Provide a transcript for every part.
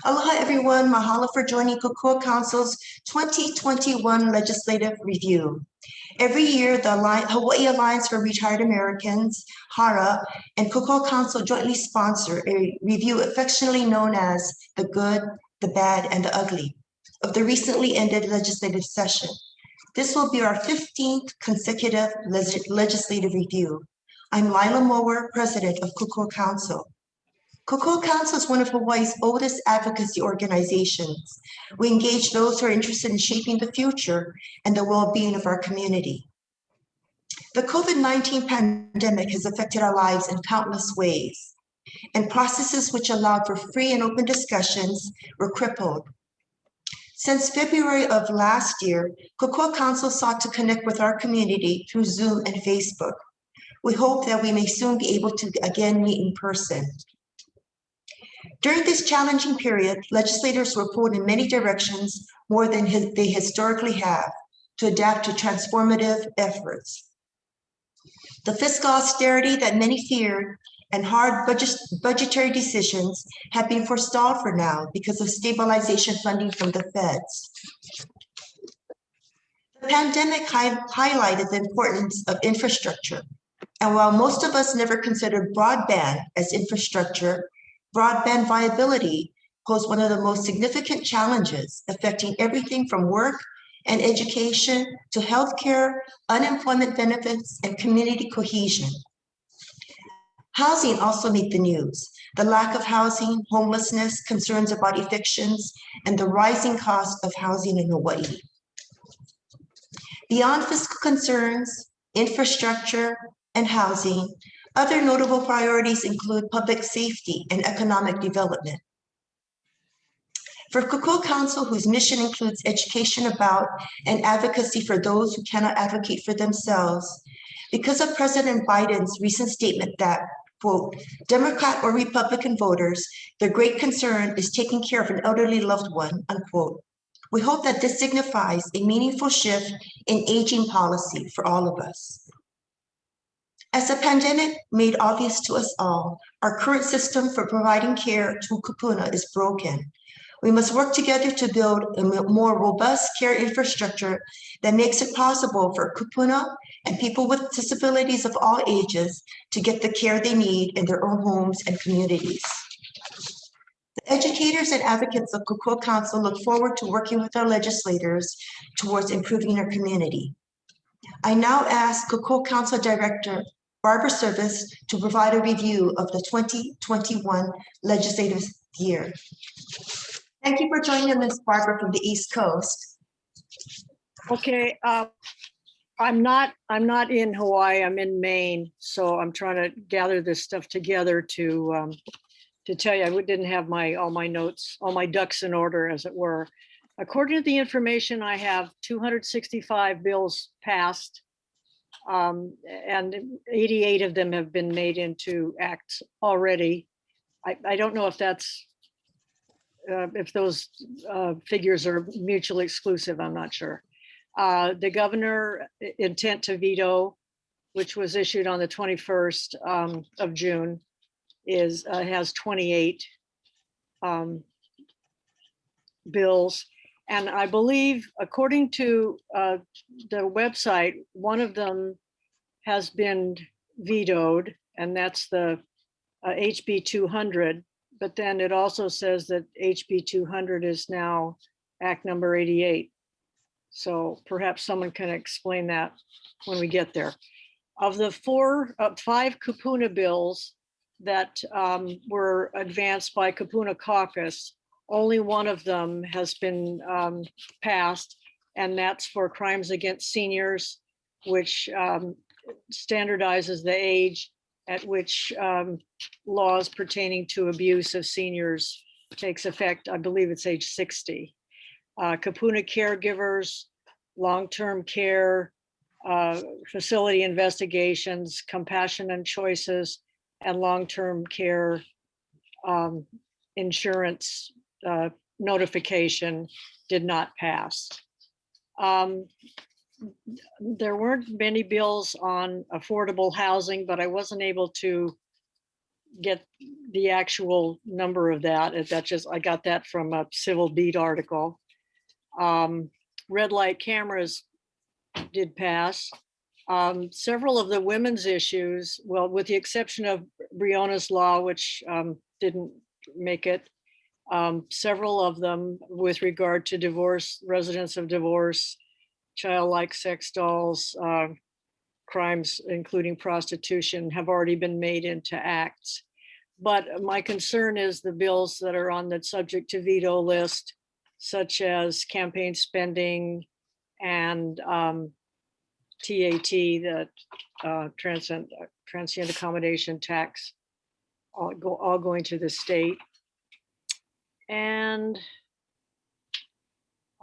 Aloha everyone, mahalo for joining Kokua Council's 2021 Legislative Review. Every year, the Hawaii Alliance for Retired Americans, HARA, and Kokua Council jointly sponsor a review affectionately known as The Good, the Bad, and the Ugly of the recently ended legislative session. This will be our 15th consecutive legislative review. I'm Lila Mower, president of Kokua Council. Kokua Council is one of Hawaii's oldest advocacy organizations. We engage those who are interested in shaping the future and the well-being of our community. The COVID-19 pandemic has affected our lives in countless ways, and processes which allowed for free and open discussions were crippled. Since February of last year, Kokua Council sought to connect with our community through Zoom and Facebook. We hope that we may soon be able to again meet in person. During this challenging period, legislators were pulled in many directions more than they historically have to adapt to transformative efforts. The fiscal austerity that many feared and hard budgetary decisions have been forestalled for now because of stabilization funding from the feds. The pandemic highlighted the importance of infrastructure. And while most of us never considered broadband as infrastructure, broadband viability posed one of the most significant challenges affecting everything from work and education to healthcare, unemployment benefits, and community cohesion. Housing also made the news. The lack of housing, homelessness, concerns about evictions, and the rising cost of housing in Hawaii. Beyond fiscal concerns, infrastructure, and housing, other notable priorities include public safety and economic development. For Kokua Council, whose mission includes education about and advocacy for those who cannot advocate for themselves, because of President Biden's recent statement that, quote, Democrat or Republican voters, their great concern is taking care of an elderly loved one, unquote. We hope that this signifies a meaningful shift in aging policy for all of us. As the pandemic made obvious to us all, our current system for providing care to kupuna is broken. We must work together to build a more robust care infrastructure that makes it possible for kupuna and people with disabilities of all ages to get the care they need in their own homes and communities. The educators and advocates of Kokua Council look forward to working with our legislators towards improving our community. I now ask Kokua Council Director Barbara Service to provide a review of the 2021 legislative year. Thank you for joining us, Barbara, from the East Coast. Okay, I'm not in Hawaii. I'm in Maine, so I'm trying to gather this stuff together to tell you. I didn't have all my notes, all my ducks in order, as it were. According to the information I have, 265 bills passed. And 88 of them have been made into acts already. I don't know if that's if those figures are mutually exclusive. I'm not sure. The governor intent to veto, which was issued on the 21st of June, has 28 bills. And I believe, according to the website, one of them has been vetoed, and that's the HB 200. But then it also says that HB 200 is now Act number 88. So perhaps someone can explain that when we get there. Of the five Kupuna bills that were advanced by Kupuna Caucus, only one of them has been passed, and that's for crimes against seniors, which standardizes the age at which laws pertaining to abuse of seniors takes effect. I believe it's age 60. Kupuna caregivers, long-term care, facility investigations, compassion and choices, and long-term care insurance notification did not pass. There weren't many bills on affordable housing, but I wasn't able to get the actual number of that. I got that from a Civil Beat article. Red light cameras did pass. Several of the women's issues, well, with the exception of Briona's law, which didn't make it, several of them with regard to divorce, residence of divorce, child-like sex dolls, crimes including prostitution have already been made into acts. But my concern is the bills that are on the subject to veto list, such as campaign spending and TAT, that transient accommodation tax, all going to the state. And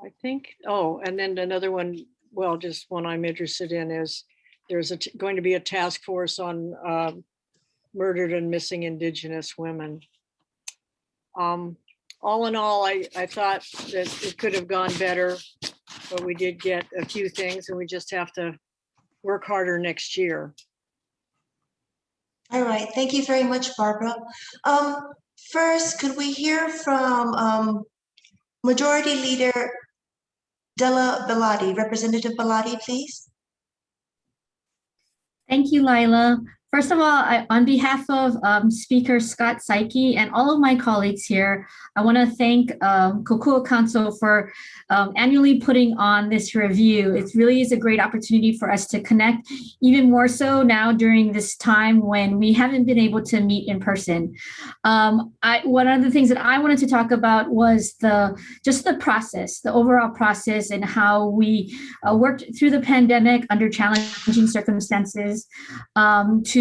I think, and then another one, well, just one I'm interested in is there's going to be a task force on murdered and missing Indigenous women. All in all, I thought that it could have gone better, but we did get a few things and we just have to work harder next year. All right, thank you very much, Barbara. First, could we hear from Majority Leader Della Belatti, Representative Belatti, please? Thank you, Lila. First of all, on behalf of Speaker Scott Psyche and all of my colleagues here, I want to thank Kokua Council for annually putting on this review. It really is a great opportunity for us to connect, even more so now during this time when we haven't been able to meet in person. One of the things that I wanted to talk about was just the process, the overall process, and how we worked through the pandemic under challenging circumstances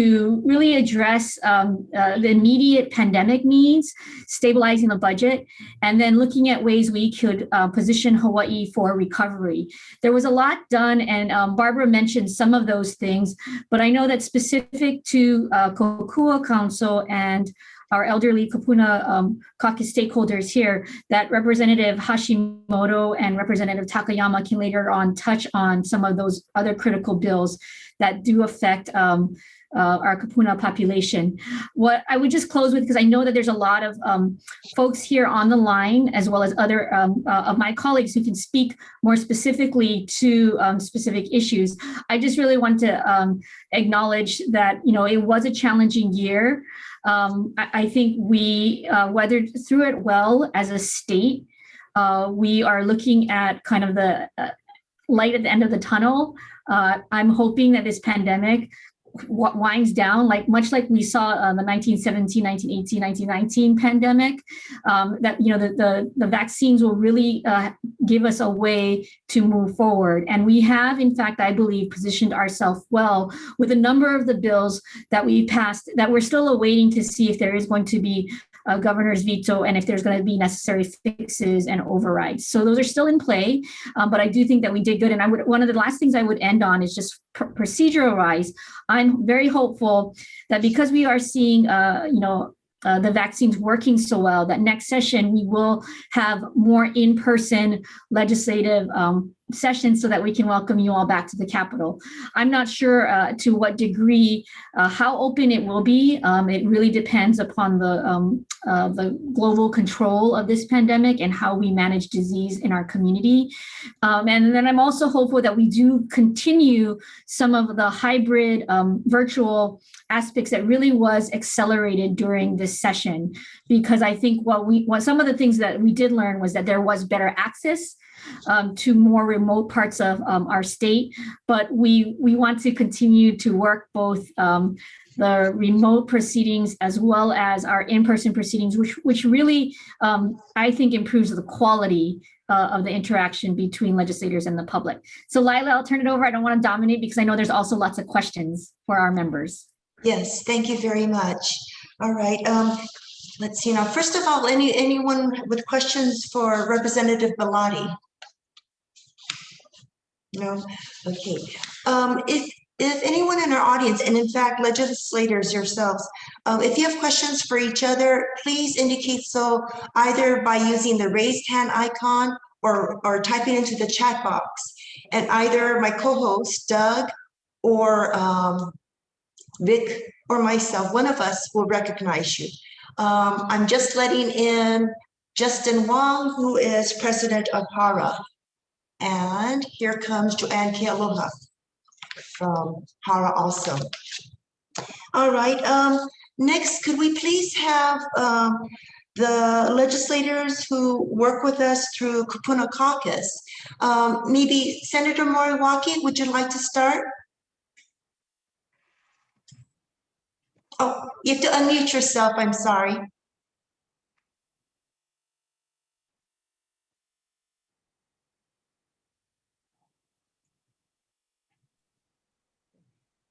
to really address the immediate pandemic needs, stabilizing the budget, and then looking at ways we could position Hawaii for recovery. There was a lot done, and Barbara mentioned some of those things, but I know that specific to Kokua Council and our elderly Kupuna Caucus stakeholders here, that Representative Hashimoto and Representative Takayama can later on touch on some of those other critical bills that do affect our Kupuna population. What I would just close with, because I know that there's a lot of folks here on the line, as well as other of my colleagues who can speak more specifically to specific issues. I just really want to acknowledge that, it was a challenging year. I think we weathered through it well as a state. We are looking at kind of the light at the end of the tunnel. I'm hoping that this pandemic winds down, much like we saw the 1917, 1918, 1919 pandemic, that the vaccines will really give us a way to move forward. And we have, in fact, I believe, positioned ourselves well with a number of the bills that we passed that we're still awaiting to see if there is going to be a governor's veto and if there's going to be necessary fixes and overrides. So those are still in play, but I do think that we did good. And one of the last things I would end on is just procedural-wise. I'm very hopeful that because we are seeing, the vaccines working so well, that next session we will have more in-person legislative sessions so that we can welcome you all back to the Capitol. I'm not sure to what degree, how open it will be. It really depends upon the global control of this pandemic and how we manage disease in our community. And then I'm also hopeful that we do continue some of the hybrid virtual aspects that really was accelerated during this session, because I think some of the things that we did learn was that there was better access to more remote parts of our state, but we want to continue to work both the remote proceedings as well as our in-person proceedings, which really I think improves the quality of the interaction between legislators and the public. So Lila, I'll turn it over. I don't want to dominate because I know there's also lots of questions for our members. Yes, thank you very much. All right. Let's see now. First of all, anyone with questions for Representative Belatti? No? Okay. If anyone in our audience, and in fact, legislators yourselves, if you have questions for each other, please indicate so either by using the raised hand icon or typing into the chat box. And either my co-host, Doug, or Vic or myself, one of us will recognize you. I'm just letting in Justin Wong, who is president of HARA. And here comes Joanne K. Aloha from HARA also. All right, next, could we please have the legislators who work with us through Kupuna Caucus? Maybe Senator Moriwaki, would you like to start? Oh, you have to unmute yourself, I'm sorry.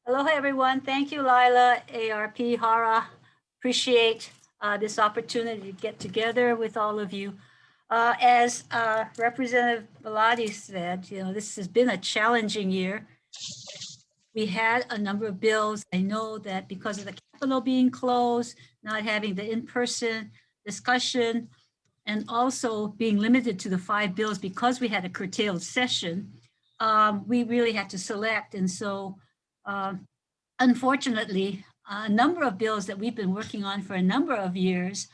Aloha, everyone. Thank you, Lila, ARP, HARA. Appreciate this opportunity to get together with all of you. As Representative Belatti said, this has been a challenging year. We had a number of bills. I know that because of the Capitol being closed, not having the in-person discussion, and also being limited to the 5 bills because we had a curtailed session, we really had to select. And so unfortunately, a number of bills that we've been working on for a number of years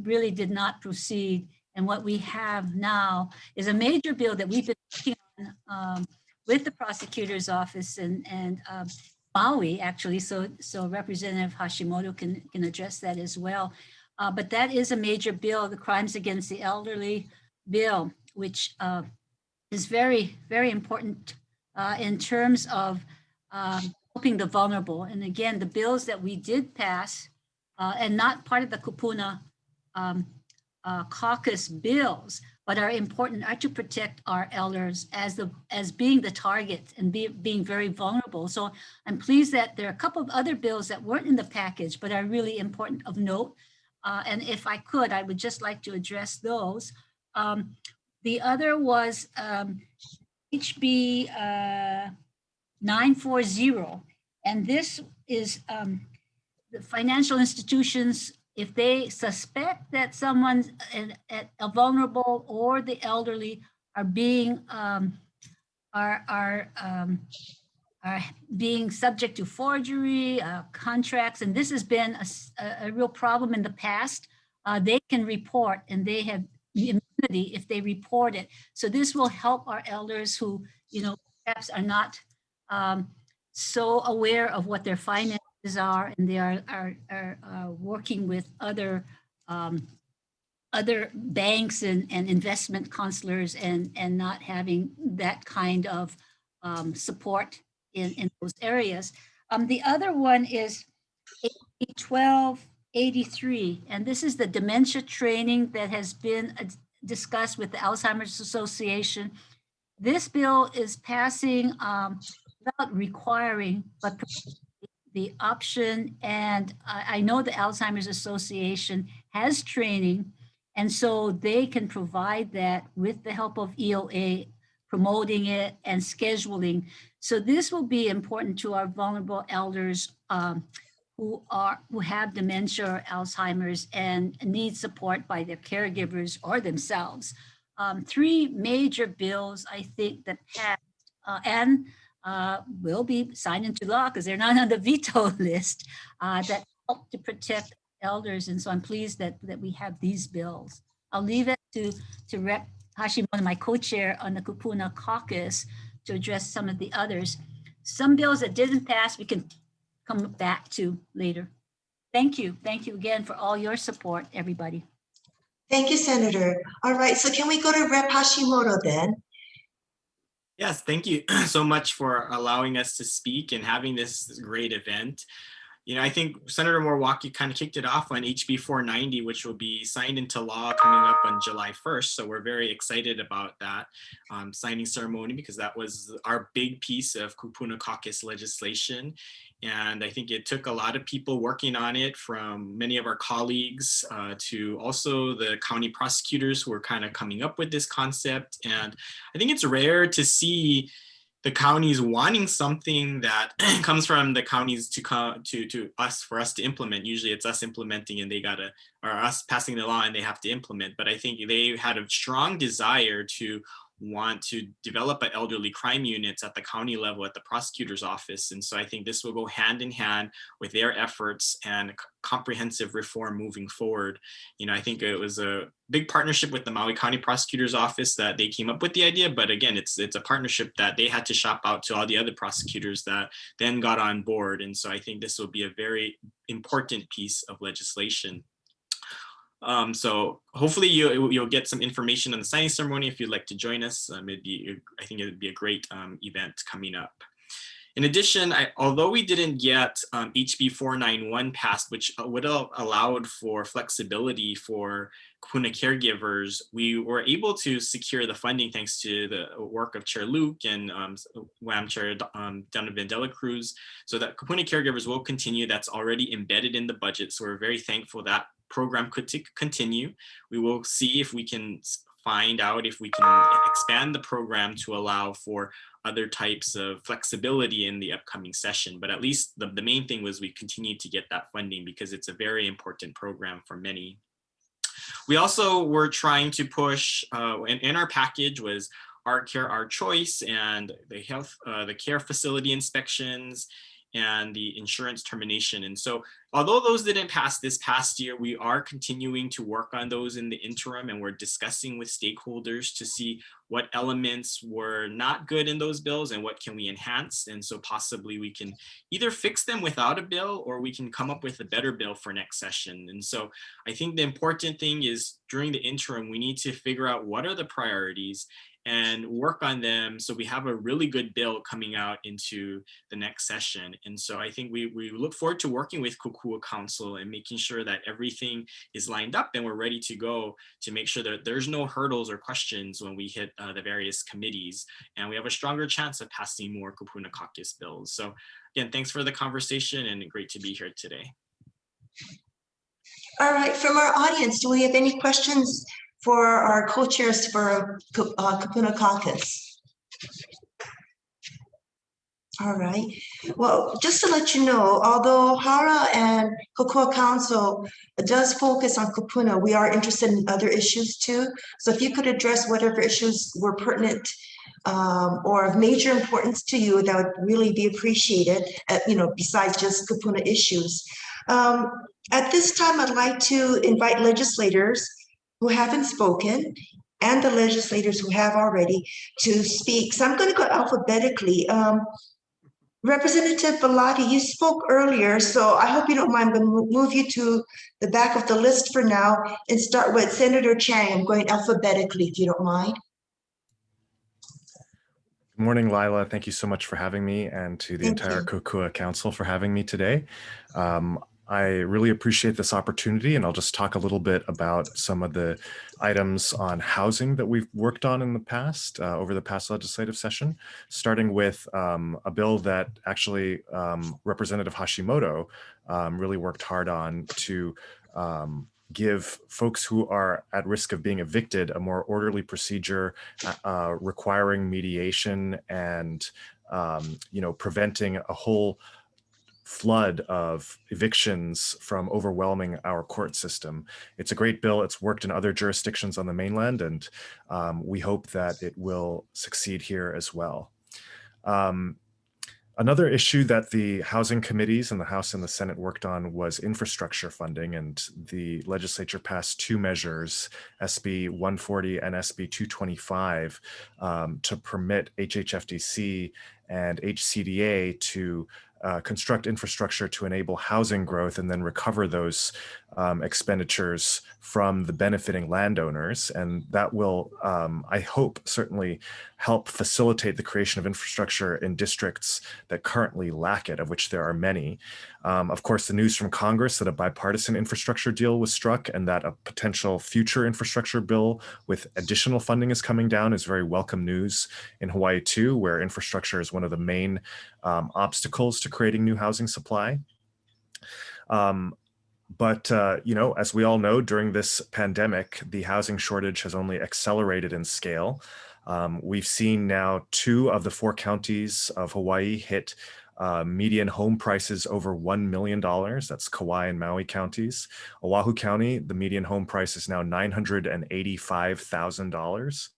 really did not proceed. And what we have now is a major bill that we've been working on with the prosecutor's office and Maui, actually. So Representative Hashimoto can address that as well. But that is a major bill, the Crimes Against the Elderly bill, which is very, very important in terms of helping the vulnerable. And again, the bills that we did pass and not part of the Kupuna Caucus bills, but are important, are to protect our elders as being the target and being very vulnerable. So I'm pleased that there are a couple of other bills that weren't in the package, but are really important of note. And if I could, I would just like to address those. The other was HB 940. And this is the financial institutions, if they suspect that someone's a vulnerable or the elderly are being being subject to forgery, contracts, and this has been a real problem in the past, they can report and they have immunity if they report it. So this will help our elders who, perhaps are not so aware of what their finances are, and they are working with other banks and investment counselors and not having that kind of support in those areas. The other one is 1283, and this is the dementia training that has been discussed with the Alzheimer's Association. This bill is passing without requiring, but the option, and I know the Alzheimer's Association has training, and so they can provide that with the help of EOA, promoting it and scheduling. So this will be important to our vulnerable elders who have dementia or Alzheimer's and need support by their caregivers or themselves. 3 major bills, I think, that passed and will be signed into law because they're not on the veto list that help to protect elders. And so I'm pleased that we have these bills. I'll leave it to Rep. Hashimoto, my co-chair on the Kupuna Caucus, to address some of the others. Some bills that didn't pass, we can come back to later. Thank you. Thank you again for all your support, everybody. Thank you, Senator. All right, so can we go to Rep. Hashimoto then? Yes, thank you so much for allowing us to speak and having this great event. I think Senator Moriwaki kind of kicked it off on HB 490, which will be signed into law coming up on July 1st. So we're very excited about that signing ceremony because that was our big piece of Kupuna Caucus legislation. And I think it took a lot of people working on it, from many of our colleagues to also the county prosecutors who are kind of coming up with this concept. And I think it's rare to see the counties wanting something that comes from the counties to us, for us to implement. Usually it's us implementing and or us passing the law and they have to implement. But I think they had a strong desire to want to develop an elderly crime units at the county level at the prosecutor's office. And so I think this will go hand in hand with their efforts and comprehensive reform moving forward. You know, I think it was a big partnership with the Maui County Prosecutor's Office that they came up with the idea, but again, it's a partnership that they had to shop out to all the other prosecutors that then got on board. And so I think this will be a very important piece of legislation. So hopefully you'll get some information on the signing ceremony if you'd like to join us. I think it would be a great event coming up. In addition, although we didn't get HB 491 passed, which would have allowed for flexibility for Kupuna caregivers, we were able to secure the funding thanks to the work of Chair Luke and WAM Chair Donovan Dela Cruz, so that Kupuna caregivers will continue. That's already embedded in the budget. So we're very thankful that program could continue. We will see if we can find out if we can expand the program to allow for other types of flexibility in the upcoming session. But at least the main thing was we continued to get that funding because it's a very important program for many. We also were trying to push, in our package was Our Care, Our Choice, and the care facility inspections, and the insurance termination. And so although those didn't pass this past year, we are continuing to work on those in the interim, and we're discussing with stakeholders to see what elements were not good in those bills and what can we enhance. And so possibly we can either fix them without a bill, or we can come up with a better bill for next session. And so I think the important thing is during the interim, we need to figure out what are the priorities and work on them so we have a really good bill coming out into the next session. And so I think we look forward to working with Kokua Council and making sure that everything is lined up and we're ready to go to make sure that there's no hurdles or questions when we hit the various committees, and we have a stronger chance of passing more Kupuna Caucus bills. So again, thanks for the conversation and great to be here today. All right, from our audience, do we have any questions for our co-chairs for Kupuna Caucus? All right. Well, just to let you know, although HARA and Kokua Council does focus on Kupuna, we are interested in other issues too. So if you could address whatever issues were pertinent or of major importance to you, that would really be appreciated, besides just Kupuna issues. At this time, I'd like to invite legislators who haven't spoken and the legislators who have already to speak. So I'm going to go alphabetically. Representative Belatti, you spoke earlier, so I hope you don't mind. I'm going to move you to the back of the list for now and start with Senator Chang. I'm going alphabetically, if you don't mind. Good morning, Lila. Thank you so much for having me, and to the entire Kokua Council for having me today. I really appreciate this opportunity, and I'll just talk a little bit about some of the items on housing that we've worked on in the past, over the past legislative session, starting with a bill that actually Representative Hashimoto really worked hard on to give folks who are at risk of being evicted a more orderly procedure, requiring mediation and preventing a whole flood of evictions from overwhelming our court system. It's a great bill. It's worked in other jurisdictions on the mainland, and we hope that it will succeed here as well. Another issue that the housing committees in the House and the Senate worked on was infrastructure funding, and the legislature passed two measures, SB 140 and SB 225, to permit HHFDC and HCDA to construct infrastructure to enable housing growth and then recover those expenditures from the benefiting landowners. And that will, I hope, certainly help facilitate the creation of infrastructure in districts that currently lack it, of which there are many. Of course, the news from Congress that a bipartisan infrastructure deal was struck and that a potential future infrastructure bill with additional funding is coming down is very welcome news in Hawaii too, where infrastructure is one of the main obstacles to creating new housing supply. But as we all know, during this pandemic, the housing shortage has only accelerated in scale. We've seen now 2 of the 4 counties of Hawaii hit median home prices over $1 million. That's Kauai and Maui counties. Oahu County, the median home price is now $985,000.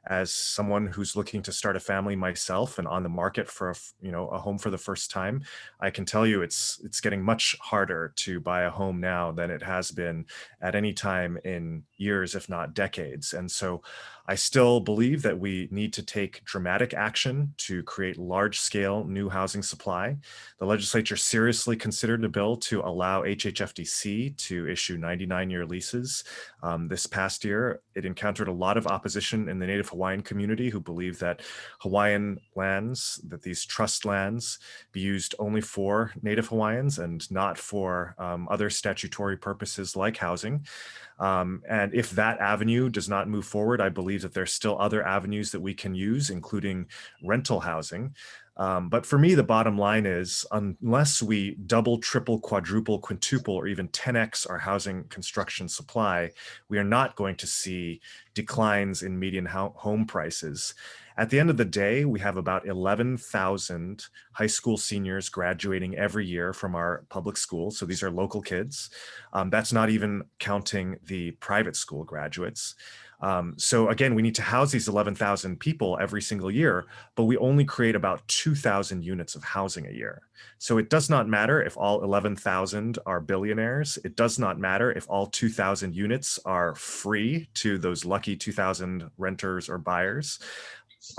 as someone who's looking to start a family myself and on the market for a home for the first time, I can tell you it's getting much harder to buy a home now than it has been at any time in years, if not decades. And so I still believe that we need to take dramatic action to create large-scale new housing supply. The legislature seriously considered a bill to allow HHFDC to issue 99-year leases. This past year, it encountered a lot of opposition in the Native Hawaiian community who believe that Hawaiian lands, that these trust lands, be used only for Native Hawaiians and not for other statutory purposes like housing. And if that avenue does not move forward, I believe that there's still other avenues that we can use, including rental housing. But for me, the bottom line is, unless we double, triple, quadruple, quintuple, or even 10x our housing construction supply, we are not going to see declines in median home prices. At the end of the day, we have about 11,000 high school seniors graduating every year from our public schools. So these are local kids. That's not even counting the private school graduates. So again, we need to house these 11,000 people every single year, but we only create about 2,000 units of housing a year. So it does not matter if all 11,000 are billionaires. It does not matter if all 2,000 units are free to those lucky 2,000 renters or buyers.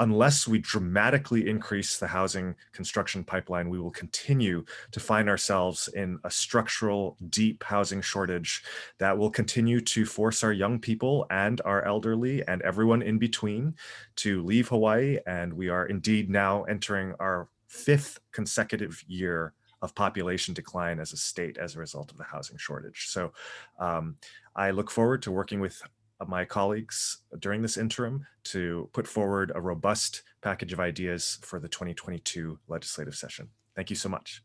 Unless we dramatically increase the housing construction pipeline, we will continue to find ourselves in a structural, deep housing shortage that will continue to force our young people and our elderly and everyone in between to leave Hawaii. And we are indeed now entering our 5th consecutive year of population decline as a state as a result of the housing shortage. So I look forward to working with my colleagues during this interim to put forward a robust package of ideas for the 2022 legislative session. Thank you so much.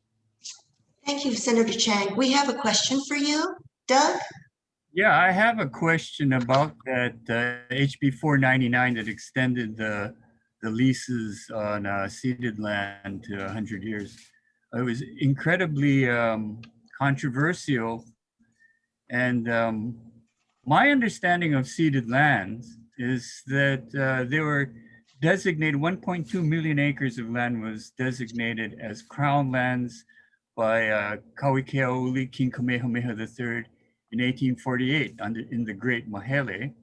Thank you, Senator Chang. We have a question for you, Doug. Yeah, I have a question about that HB 499 that extended the leases on ceded land to 100 years. It was incredibly controversial, and my understanding of ceded lands is that they were designated, 1.2 million acres of land was designated as crown lands by Kauikeauli King Kamehameha III in 1848 in the Great Mahele,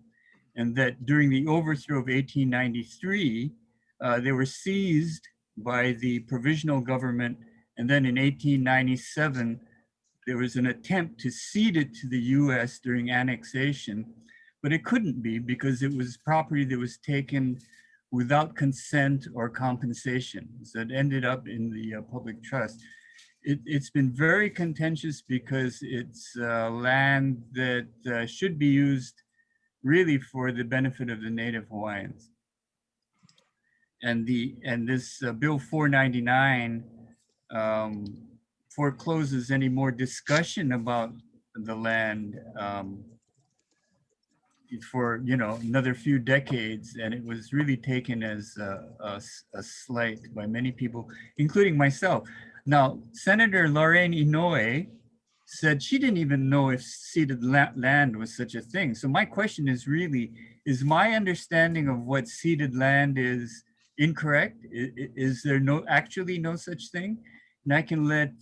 and that during the overthrow of 1893, they were seized by the provisional government, and then in 1897, there was an attempt to cede it to the US during annexation, but it couldn't be because it was property that was taken without consent or compensation. So it ended up in the public trust. It's been very contentious because it's land that should be used really for the benefit of the Native Hawaiians. And this Bill 499 forecloses any more discussion about the land for another few decades, and it was really taken as a slight by many people, including myself. Now, Senator Lorraine Inoue said she didn't even know if ceded land was such a thing. So my question is really, is my understanding of what ceded land is incorrect? Is there actually no such thing? And I can let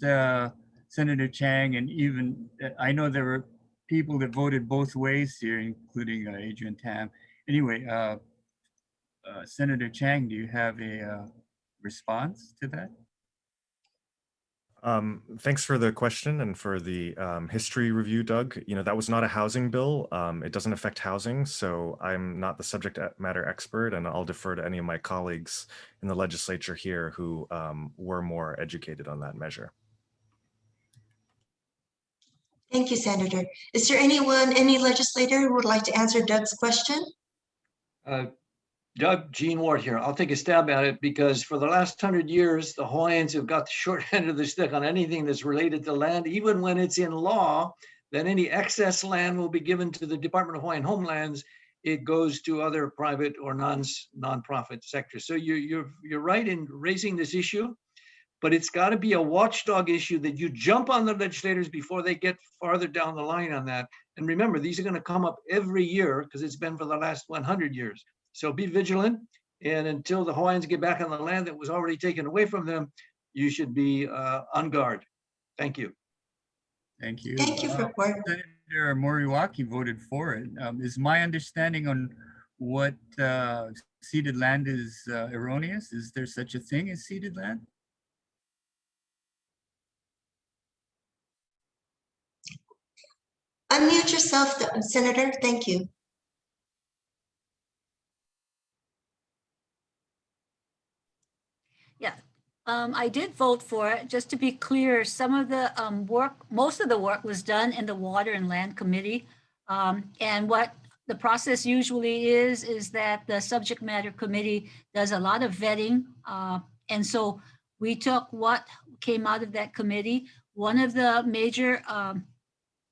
Senator Chang, and even, I know there were people that voted both ways here, including Adrian Tam. Anyway, Senator Chang, do you have a response to that? Thanks for the question and for the history review, Doug. That was not a housing bill. It doesn't affect housing, so I'm not the subject matter expert, and I'll defer to any of my colleagues in the legislature here who were more educated on that measure. Thank you, Senator. Is there any legislator who would like to answer Doug's question? Doug, Gene Ward here. I'll take a stab at it because for the last 100 years, the Hawaiians have got the short end of the stick on anything that's related to land, even when it's in law, that any excess land will be given to the Department of Hawaiian Homelands. It goes to other private or non-profit sectors. So you're right in raising this issue, but it's got to be a watchdog issue that you jump on the legislators before they get farther down the line on that. And remember, these are going to come up every year because it's been for the last 100 years. So be vigilant. And until the Hawaiians get back on the land that was already taken away from them, you should be on guard. Thank you. Thank you. Thank you for report. Senator Moriwaki voted for it. Is my understanding on what ceded land is erroneous? Is there such a thing as ceded land? Unmute yourself, Senator. Thank you. Yeah, I did vote for it. Just to be clear, some of the most of the work was done in the Water and Land Committee. And what the process usually is that the subject matter committee does a lot of vetting. And so we took what came out of that committee. One of the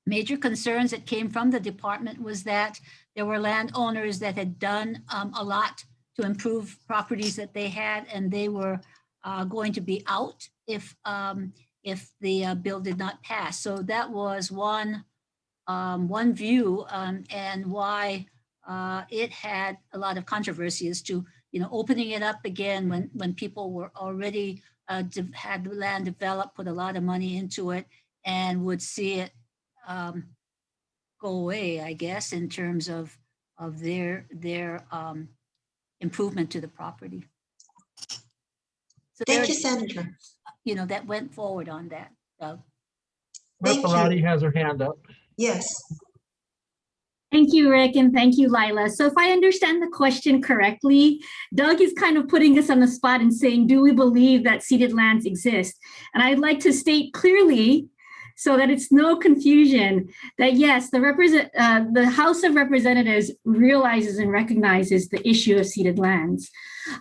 major concerns that came from the department was that there were landowners that had done a lot to improve properties that they had, and they were going to be out if the bill did not pass. So that was one view, and why it had a lot of controversy as to, opening it up again when people were already had the land developed, put a lot of money into it, and would see it go away, I guess, in terms of their improvement to the property. So Thank you, Senator. That went forward on that. Thank Belatti you. has her hand up. Yes. Thank you, Rick, and thank you, Lila. So if I understand the question correctly, Doug is kind of putting us on the spot and saying, do we believe that ceded lands exist? And I'd like to state clearly, so that it's no confusion, that yes, the House of Representatives realizes and recognizes the issue of ceded lands.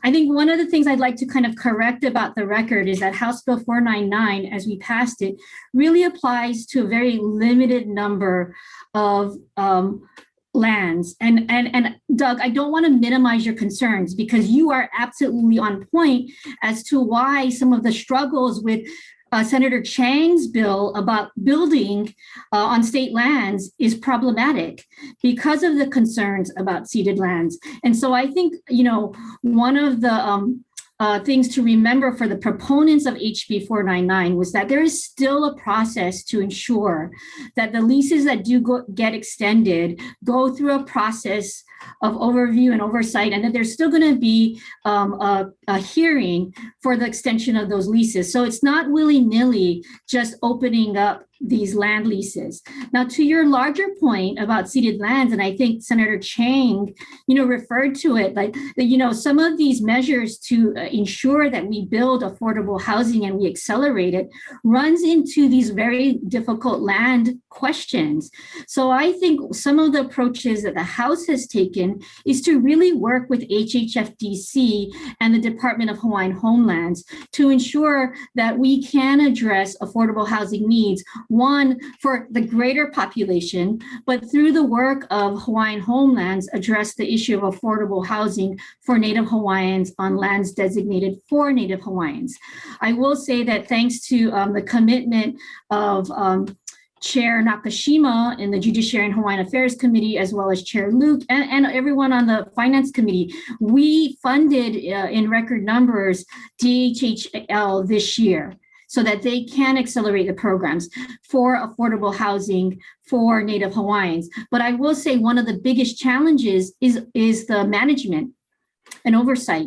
I think one of the things I'd like to kind of correct about the record is that House Bill 499, as we passed it, really applies to a very limited number of lands. And Doug, I don't want to minimize your concerns, because you are absolutely on point as to why some of the struggles with Senator Chang's bill about building on state lands is problematic because of the concerns about ceded lands. And so I think, one of the things to remember for the proponents of HB 499 was that there is still a process to ensure that the leases that do get extended go through a process of overview and oversight, and that there's still going to be a hearing for the extension of those leases. So it's not willy-nilly just opening up these land leases. Now, to your larger point about ceded lands, and I think Senator Chang, referred to it, like, some of these measures to ensure that we build affordable housing and we accelerate it runs into these very difficult land questions. So I think some of the approaches that the House has taken is to really work with HHFDC and the Department of Hawaiian Homelands to ensure that we can address affordable housing needs, one, for the greater population, but through the work of Hawaiian Homelands, address the issue of affordable housing for Native Hawaiians on lands designated for Native Hawaiians. I will say that thanks to the commitment of Chair Nakashima in the Judiciary and Hawaiian Affairs Committee, as well as Chair Luke and everyone on the Finance Committee, we funded in record numbers DHHL this year, so that they can accelerate the programs for affordable housing for Native Hawaiians. But I will say one of the biggest challenges is the management and oversight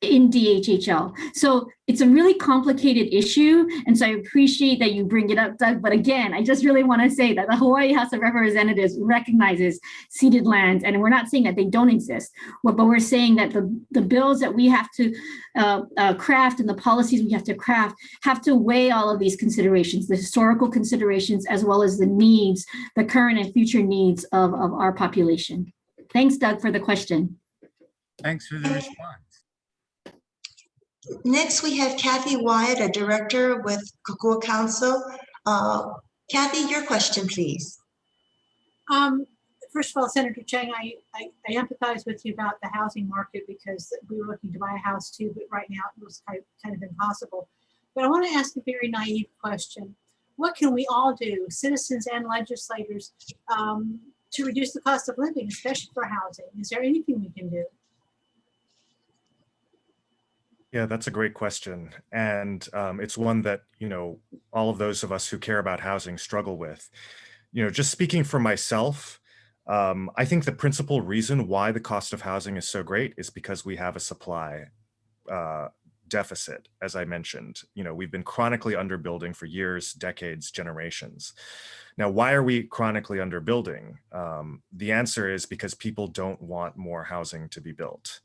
in DHHL. So it's a really complicated issue. And so I appreciate that you bring it up, Doug. But again, I just really want to say that the Hawaii House of Representatives recognizes ceded lands. And we're not saying that they don't exist, but we're saying that the bills that we have to craft and the policies we have to weigh all of these considerations, the historical considerations, as well as the needs, the current and future needs of our population. Thanks, Doug, for the question. Thanks for the response. Next, we have Kathy Wyatt, a director with Kokua Council. Kathy, your question, please. First of all, Senator Chang, I empathize with you about the housing market, because we were looking to buy a house too, but right now it was kind of impossible. But I want to ask a very naive question. What can we all do, citizens and legislators, to reduce the cost of living, especially for housing? Is there anything we can do? Yeah, that's a great question. And it's one that, all of those of us who care about housing struggle with. Just speaking for myself, I think the principal reason why the cost of housing is so great is because we have a supply uh, deficit, as I mentioned. We've been chronically underbuilding for years, decades, generations. Now, why are we chronically underbuilding? The answer is because people don't want more housing to be built.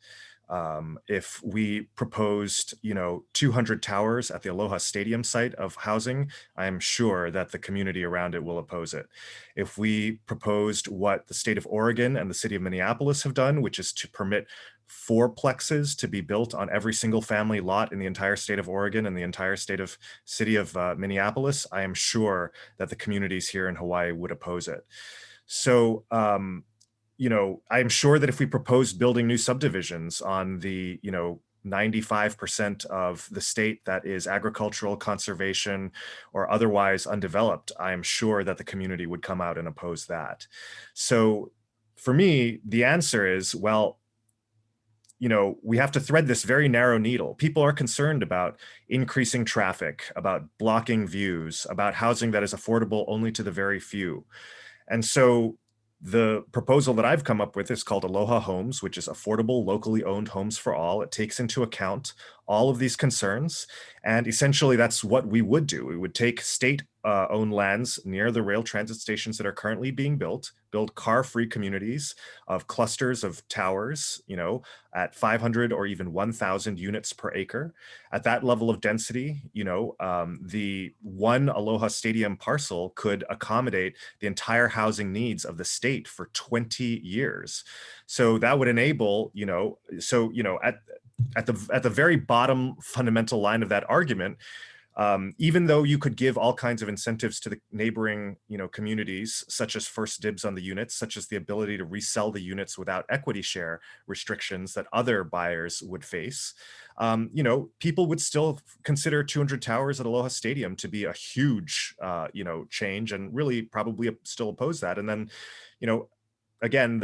If we proposed, 200 towers at the Aloha Stadium site of housing, I am sure that the community around it will oppose it. If we proposed what the state of Oregon and the city of Minneapolis have done, which is to permit fourplexes to be built on every single family lot in the entire state of Oregon and the entire city of Minneapolis, I am sure that the communities here in Hawaii would oppose it. So, I'm sure that if we proposed building new subdivisions on the, 95% of the state that is agricultural, conservation, or otherwise undeveloped, I am sure that the community would come out and oppose that. So for me, the answer is, well, we have to thread this very narrow needle. People are concerned about increasing traffic, about blocking views, about housing that is affordable only to the very few. And so the proposal that I've come up with is called Aloha Homes, which is affordable, locally owned homes for all. It takes into account all of these concerns. And essentially, that's what we would do. We would take state-owned lands near the rail transit stations that are currently being built, build car-free communities of clusters of towers, at 500 or even 1,000 units per acre. At that level of density, the one Aloha Stadium parcel could accommodate the entire housing needs of the state for 20 years. So that would enable, at the very bottom fundamental line of that argument, even though you could give all kinds of incentives to the neighboring, communities, such as first dibs on the units, such as the ability to resell the units without equity share restrictions that other buyers would face, people would still consider 200 towers at Aloha Stadium to be a huge, change, and really probably still oppose that. And then, again,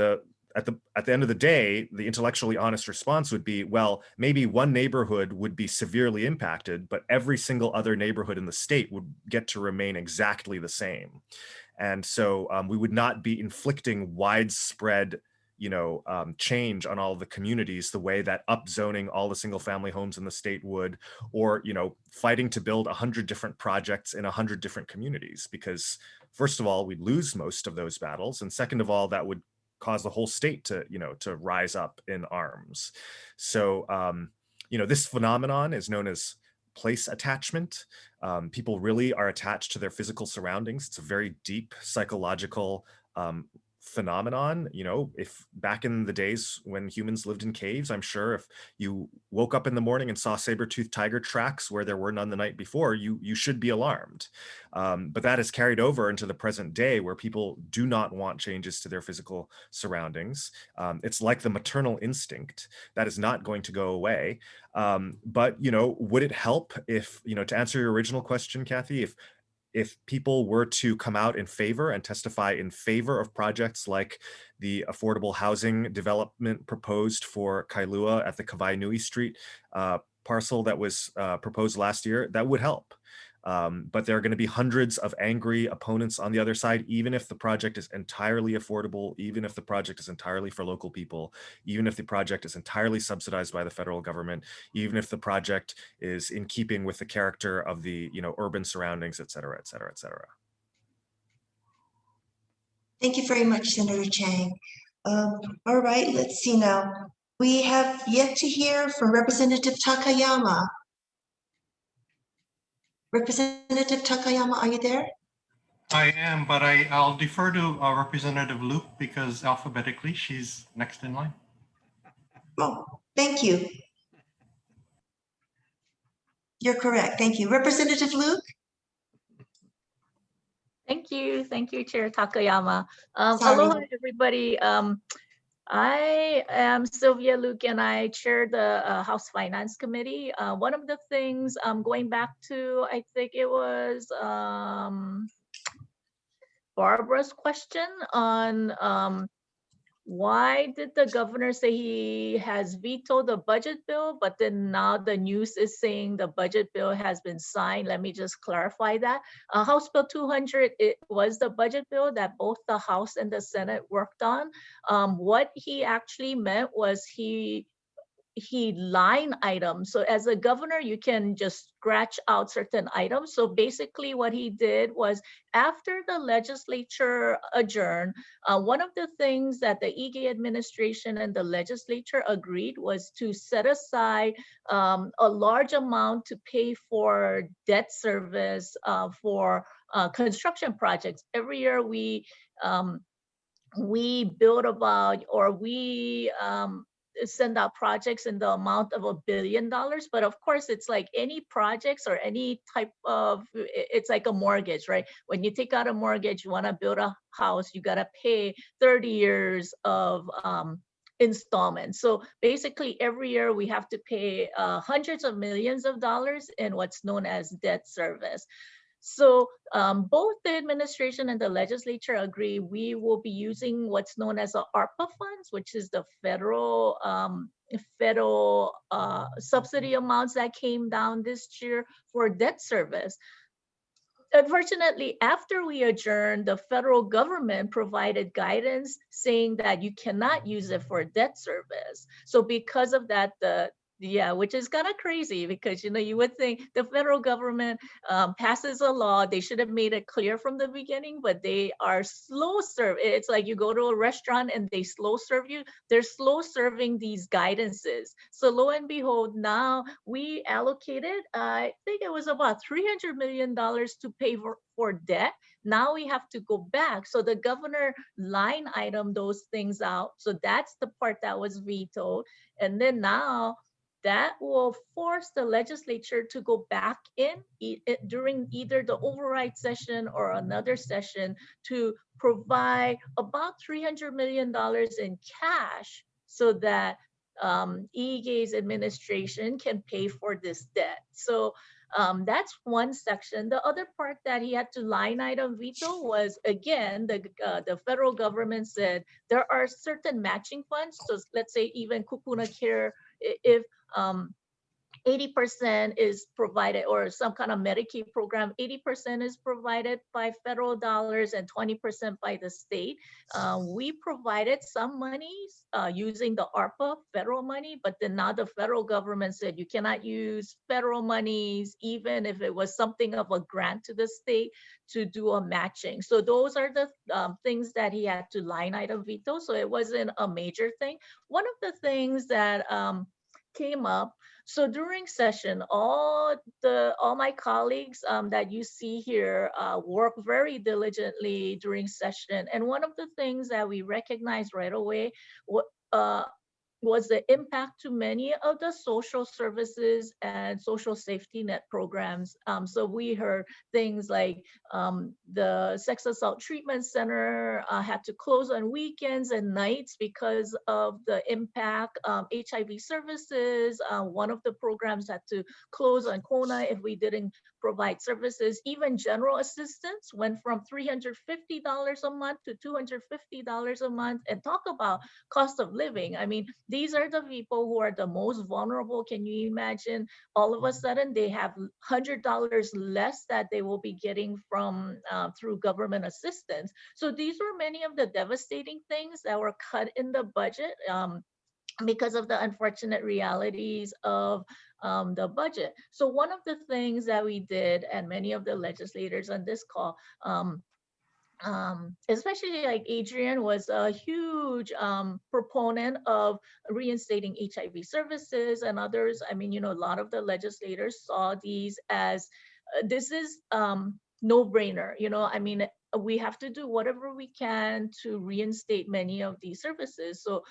at the end of the day, the intellectually honest response would be, well, maybe one neighborhood would be severely impacted, but every single other neighborhood in the state would get to remain exactly the same. And so we would not be inflicting widespread, change on all of the communities the way that upzoning all the single family homes in the state would, or, fighting to build 100 different projects in 100 different communities. Because first of all, we'd lose most of those battles. And second of all, that would cause the whole state to rise up in arms. So, this phenomenon is known as place attachment. People really are attached to their physical surroundings. It's a very deep psychological phenomenon. If back in the days when humans lived in caves, I'm sure if you woke up in the morning and saw saber-toothed tiger tracks where there were none the night before, you should be alarmed. But that is carried over into the present day, where people do not want changes to their physical surroundings. It's like the maternal instinct that is not going to go away. But would it help if, to answer your original question, Kathy, if people were to come out in favor and testify in favor of projects like the affordable housing development proposed for Kailua at the Kawainui Street parcel that was proposed last year, that would help. But there are going to be hundreds of angry opponents on the other side, even if the project is entirely affordable, even if the project is entirely for local people, even if the project is entirely subsidized by the federal government, even if the project is in keeping with the character of the urban surroundings, et cetera, et cetera, et cetera. Thank you very much, Senator Chang. All right, let's see now. We have yet to hear from Representative Takayama. Representative Takayama, are you there? I am, but I'll defer to Representative Luke because alphabetically she's next in line. Oh, thank you. You're correct. Thank you. Representative Luke? Thank you, Chair Takayama. Sorry. Aloha, everybody. I am Sylvia Luke, and I chair the House Finance Committee. One of the things, going back to, I think it was Barbara's question on why did the governor say he has vetoed the budget bill, but then now the news is saying the budget bill has been signed? Let me just clarify that. House Bill 200, it was the budget bill that both the House and the Senate worked on. What he actually meant was he line items. So as a governor, you can just scratch out certain items. So basically what he did was, after the legislature adjourned, one of the things that the EGA administration and the legislature agreed was to set aside a large amount to pay for debt service for construction projects. Every year we build about, or we send out projects in the amount of $1 billion. But of course, it's like any projects or any type of, it's like a mortgage, right? When you take out a mortgage, you want to build a house, you got to pay 30 years of installments. So basically every year we have to pay hundreds of millions of dollars in what's known as debt service. So both the administration and the legislature agree we will be using what's known as the ARPA funds, which is the federal subsidy amounts that came down this year for debt service. Unfortunately, after we adjourned, the federal government provided guidance saying that you cannot use it for debt service. So because of that, which is kind of crazy, because you would think the federal government passes a law, they should have made it clear from the beginning, but they are slow serve. It's like you go to a restaurant and they slow serve you. They're slow serving these guidances. So lo and behold, now we allocated, I think it was about $300 million to pay for debt. Now we have to go back. So the governor line item those things out. So that's the part that was vetoed. And then now that will force the legislature to go back in during either the override session or another session to provide about $300 million in cash so that EGA's administration can pay for this debt. So that's one section. The other part that he had to line item veto was, again, the federal government said there are certain matching funds. So let's say even Kupuna Care, if 80% is provided, or some kind of Medicaid program, 80% is provided by federal dollars and 20% by the state. We provided some monies using the ARPA federal money, but then now the federal government said you cannot use federal monies, even if it was something of a grant to the state, to do a matching. So those are the things that he had to line item veto. So it wasn't a major thing. One of the things that came up, so during session, all my colleagues that you see here work very diligently during session. And one of the things that we recognized right away was the impact to many of the social services and social safety net programs. So we heard things like the sex assault treatment center had to close on weekends and nights because of the impact. HIV services, one of the programs had to close on Kona if we didn't provide services. Even general assistance went from $350 a month to $250 a month. And talk about cost of living. I mean, these are the people who are the most vulnerable. Can you imagine all of a sudden they have $100 less that they will be getting from through government assistance? So these were many of the devastating things that were cut in the budget because of the unfortunate realities of the budget. So one of the things that we did, and many of the legislators on this call, especially like Adrian, was a huge proponent of reinstating HIV services, and others. I mean, a lot of the legislators saw these as this is no-brainer. I mean, we have to do whatever we can to reinstate many of these services. So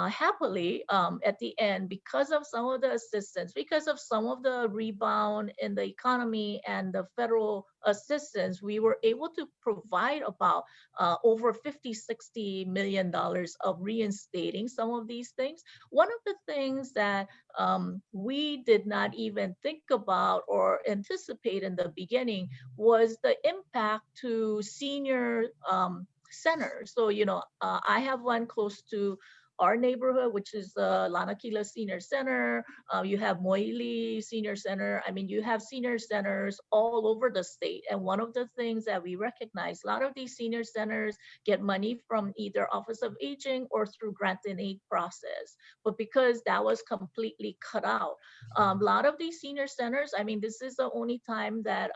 happily, at the end, because of some of the assistance, because of some of the rebound in the economy and the federal assistance, we were able to provide about over $50–60 million of reinstating some of these things. One of the things that we did not even think about or anticipate in the beginning was the impact to senior centers. So, I have one close to our neighborhood, which is the Lanakila Senior Center. You have Moili Senior Center. I mean, you have senior centers all over the state. And one of the things that we recognize, a lot of these senior centers get money from either Office of Aging or through grant and aid process. But because that was completely cut out, a lot of these senior centers, I mean, this is the only time that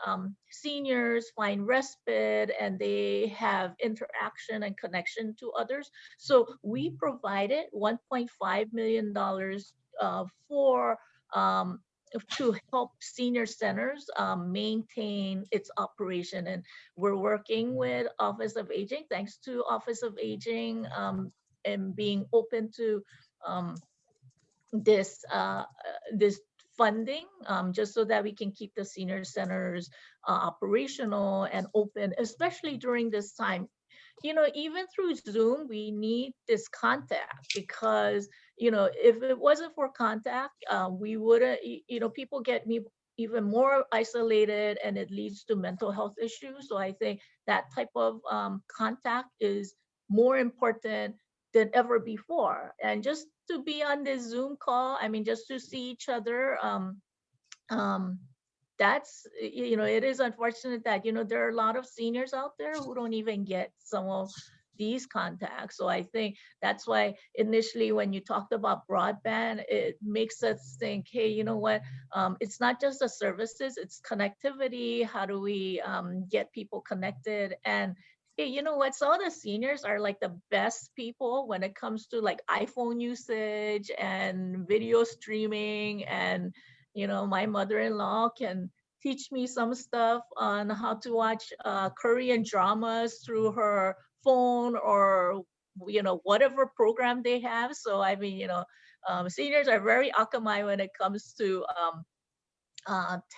seniors find respite and they have interaction and connection to others. So we provided $1.5 million for to help senior centers maintain its operation. And we're working with Office of Aging, thanks to Office of Aging and being open to this funding, just so that we can keep the senior centers operational and open, especially during this time. Even through Zoom, we need this contact because, if it wasn't for contact, we wouldn't, people get even more isolated and it leads to mental health issues. So I think that type of contact is more important than ever before. And just to be on this Zoom call, I mean, just to see each other, that's, it is unfortunate that, there are a lot of seniors out there who don't even get some of these contacts. So I think that's why initially when you talked about broadband, it makes us think, hey, you know what, it's not just the services, it's connectivity. How do we get people connected? And hey, you know what, some of the seniors are like the best people when it comes to like iPhone usage and video streaming. And my mother-in-law can teach me some stuff on how to watch Korean dramas through her phone or, whatever program they have. So, I mean, seniors are very akamai when it comes to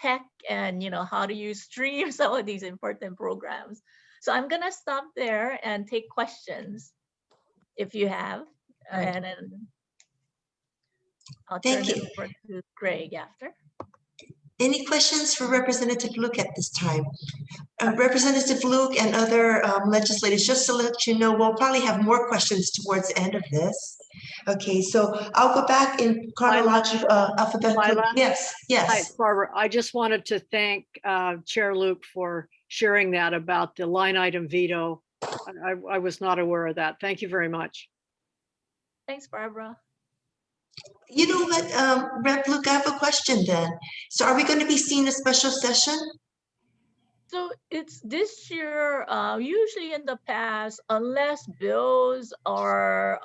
tech and, how do you stream some of these important programs. So I'm going to stop there and take questions if you have. And then I'll turn it over to Gregg after. Any questions for Representative Luke at this time? Representative Luke and other legislators, just to let you know, we'll probably have more questions towards the end of this. Okay, so I'll go back in chronological alphabetical. Lila? Yes, yes. Hi, Barbara. I just wanted to thank Chair Luke for sharing that about the line item veto. I was not aware of that. Thank you very much. Thanks, Barbara. You know what, Rep. Luke, I have a question then. So are we going to be seeing a special session? So it's this year, usually in the past, unless bills are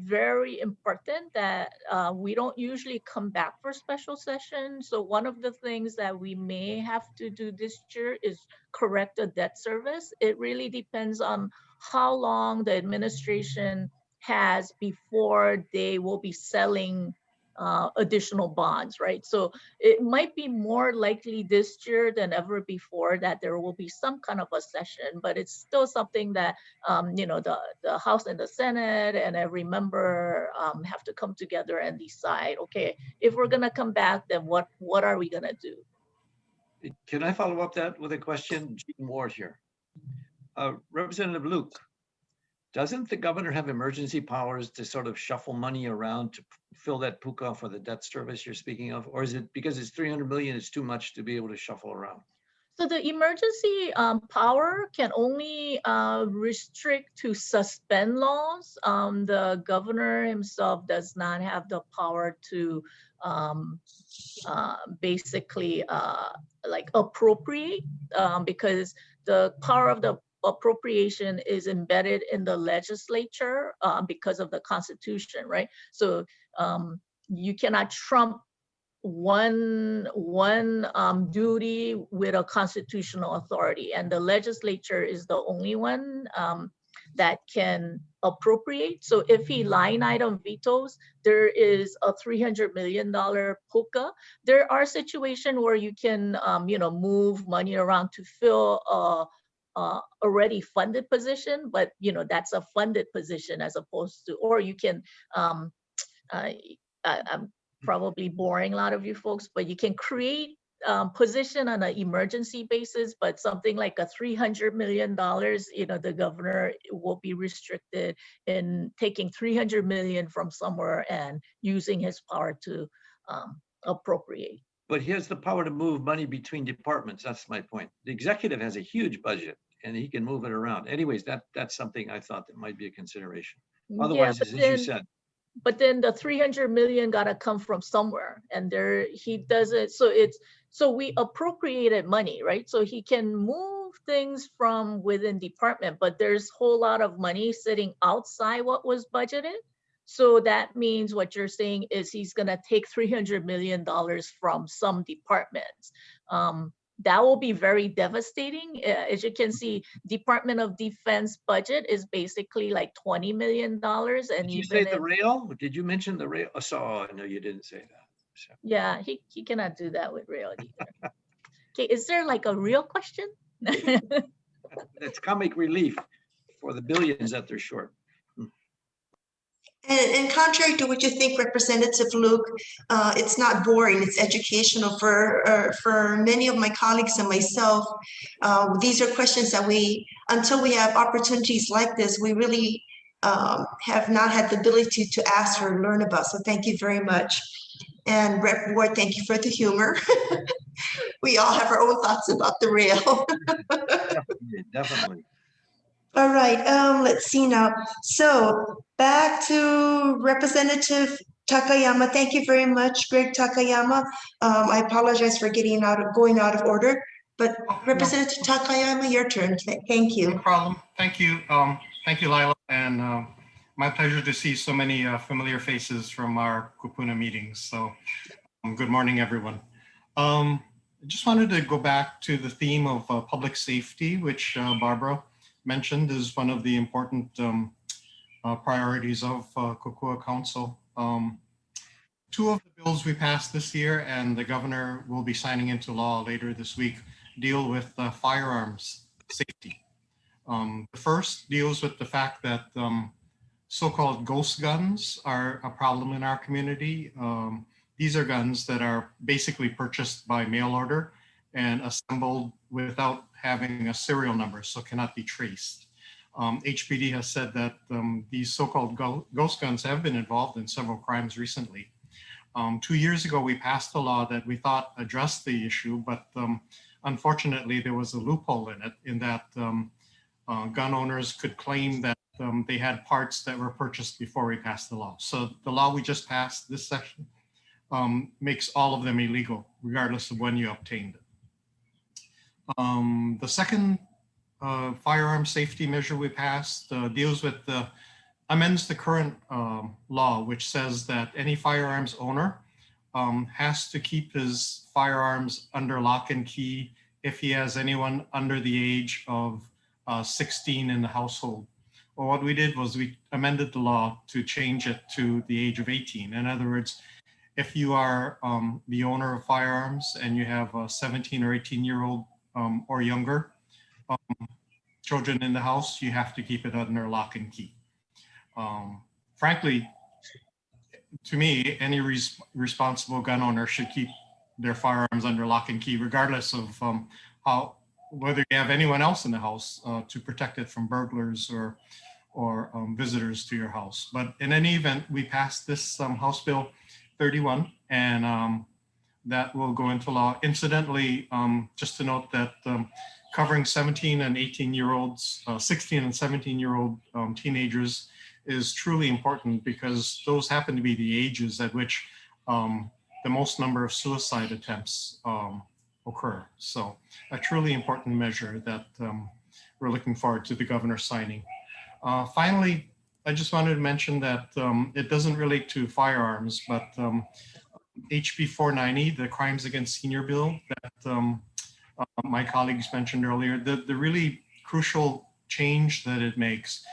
very important, that we don't usually come back for special session. So one of the things that we may have to do this year is correct the debt service. It really depends on how long the administration has before they will be selling additional bonds, right? So it might be more likely this year than ever before that there will be some kind of a session, but it's still something that, the House and the Senate and every member have to come together and decide, okay, if we're gonna come back, then what are we gonna do? Can I follow up that with a question? Gene Ward here. Representative Luke, doesn't the governor have emergency powers to sort of shuffle money around to fill that puka for the debt service you're speaking of? Or is it because it's 300 million, it's too much to be able to shuffle around? So the emergency power can only restrict to suspend laws. The governor himself does not have the power to basically like appropriate, because the power of the appropriation is embedded in the legislature because of the Constitution, right? So you cannot trump one duty with a constitutional authority, and the legislature is the only one that can appropriate. So if he line item vetoes, there is a $300 million puka. There are situations where you can move money around to fill a already funded position, but that's a funded position as opposed to, or you can I'm probably boring a lot of you folks, but you can create position on an emergency basis, but something like a $300 million, the governor will be restricted in taking $300 million from somewhere and using his power to appropriate. But he has the power to move money between departments. That's my point. The executive has a huge budget and he can move it around. Anyways, that's something I thought that might be a consideration. Otherwise, as you said. But then the 300 million gotta come from somewhere, and he doesn't. So we appropriated money, right? So he can move things from within department, but there's a whole lot of money sitting outside what was budgeted. So that means what you're saying is he's gonna take $300 million from some departments. That will be very devastating. As you can see, Department of Defense budget is basically like $20 million. And did you say the rail? Did you mention the rail? Oh, no, you didn't say that. So. Yeah, he cannot do that with rail either. Okay, is there like a real question? That's comic relief for the billions that they're short. And contrary to what you think, Representative Luke, it's not boring. It's educational for many of my colleagues and myself. These are questions that until we have opportunities like this, we really have not had the ability to ask or learn about. So thank you very much. And Rep. Ward, thank you for the humor. We all have our own thoughts about the rail. Definitely. All right, let's see now. So back to Representative Takayama. Thank you very much, Gregg Takayama. I apologize for going out of order, but Representative Takayama, your turn. Thank you. No problem. Thank you. Thank you, Lila. And my pleasure to see so many familiar faces from our Kupuna meetings. So good morning, everyone. I just wanted to go back to the theme of public safety, which Barbara mentioned is one of the important priorities of Kokua Council. Two of the bills we passed this year and the governor will be signing into law later this week deal with firearms safety. The first deals with the fact that so-called ghost guns are a problem in our community. These are guns that are basically purchased by mail order and assembled without having a serial number, so cannot be traced. HPD has said that these so-called ghost guns have been involved in several crimes recently. 2 years ago, we passed a law that we thought addressed the issue, but unfortunately, there was a loophole in it, in that gun owners could claim that they had parts that were purchased before we passed the law. So the law we just passed this session makes all of them illegal, regardless of when you obtained it. The second firearm safety measure we passed deals with amends the current law, which says that any firearms owner has to keep his firearms under lock and key if he has anyone under the age of 16 in the household. Well, what we did was we amended the law to change it to the age of 18. In other words, if you are the owner of firearms and you have a 17 or 18-year-old or younger children in the house, you have to keep it under lock and key. Frankly, to me, any responsible gun owner should keep their firearms under lock and key, regardless of whether you have anyone else in the house to protect it from burglars or visitors to your house. But in any event, we passed this House Bill 31, and that will go into law. Incidentally, just to note that covering 17 and 18-year-olds, 16 and 17-year-old teenagers is truly important, because those happen to be the ages at which the most number of suicide attempts occur. So a truly important measure that we're looking forward to the governor signing. Finally, I just wanted to mention that it doesn't relate to firearms, but HB 490, the Crimes Against Senior Bill that my colleagues mentioned earlier, the really crucial change that it makes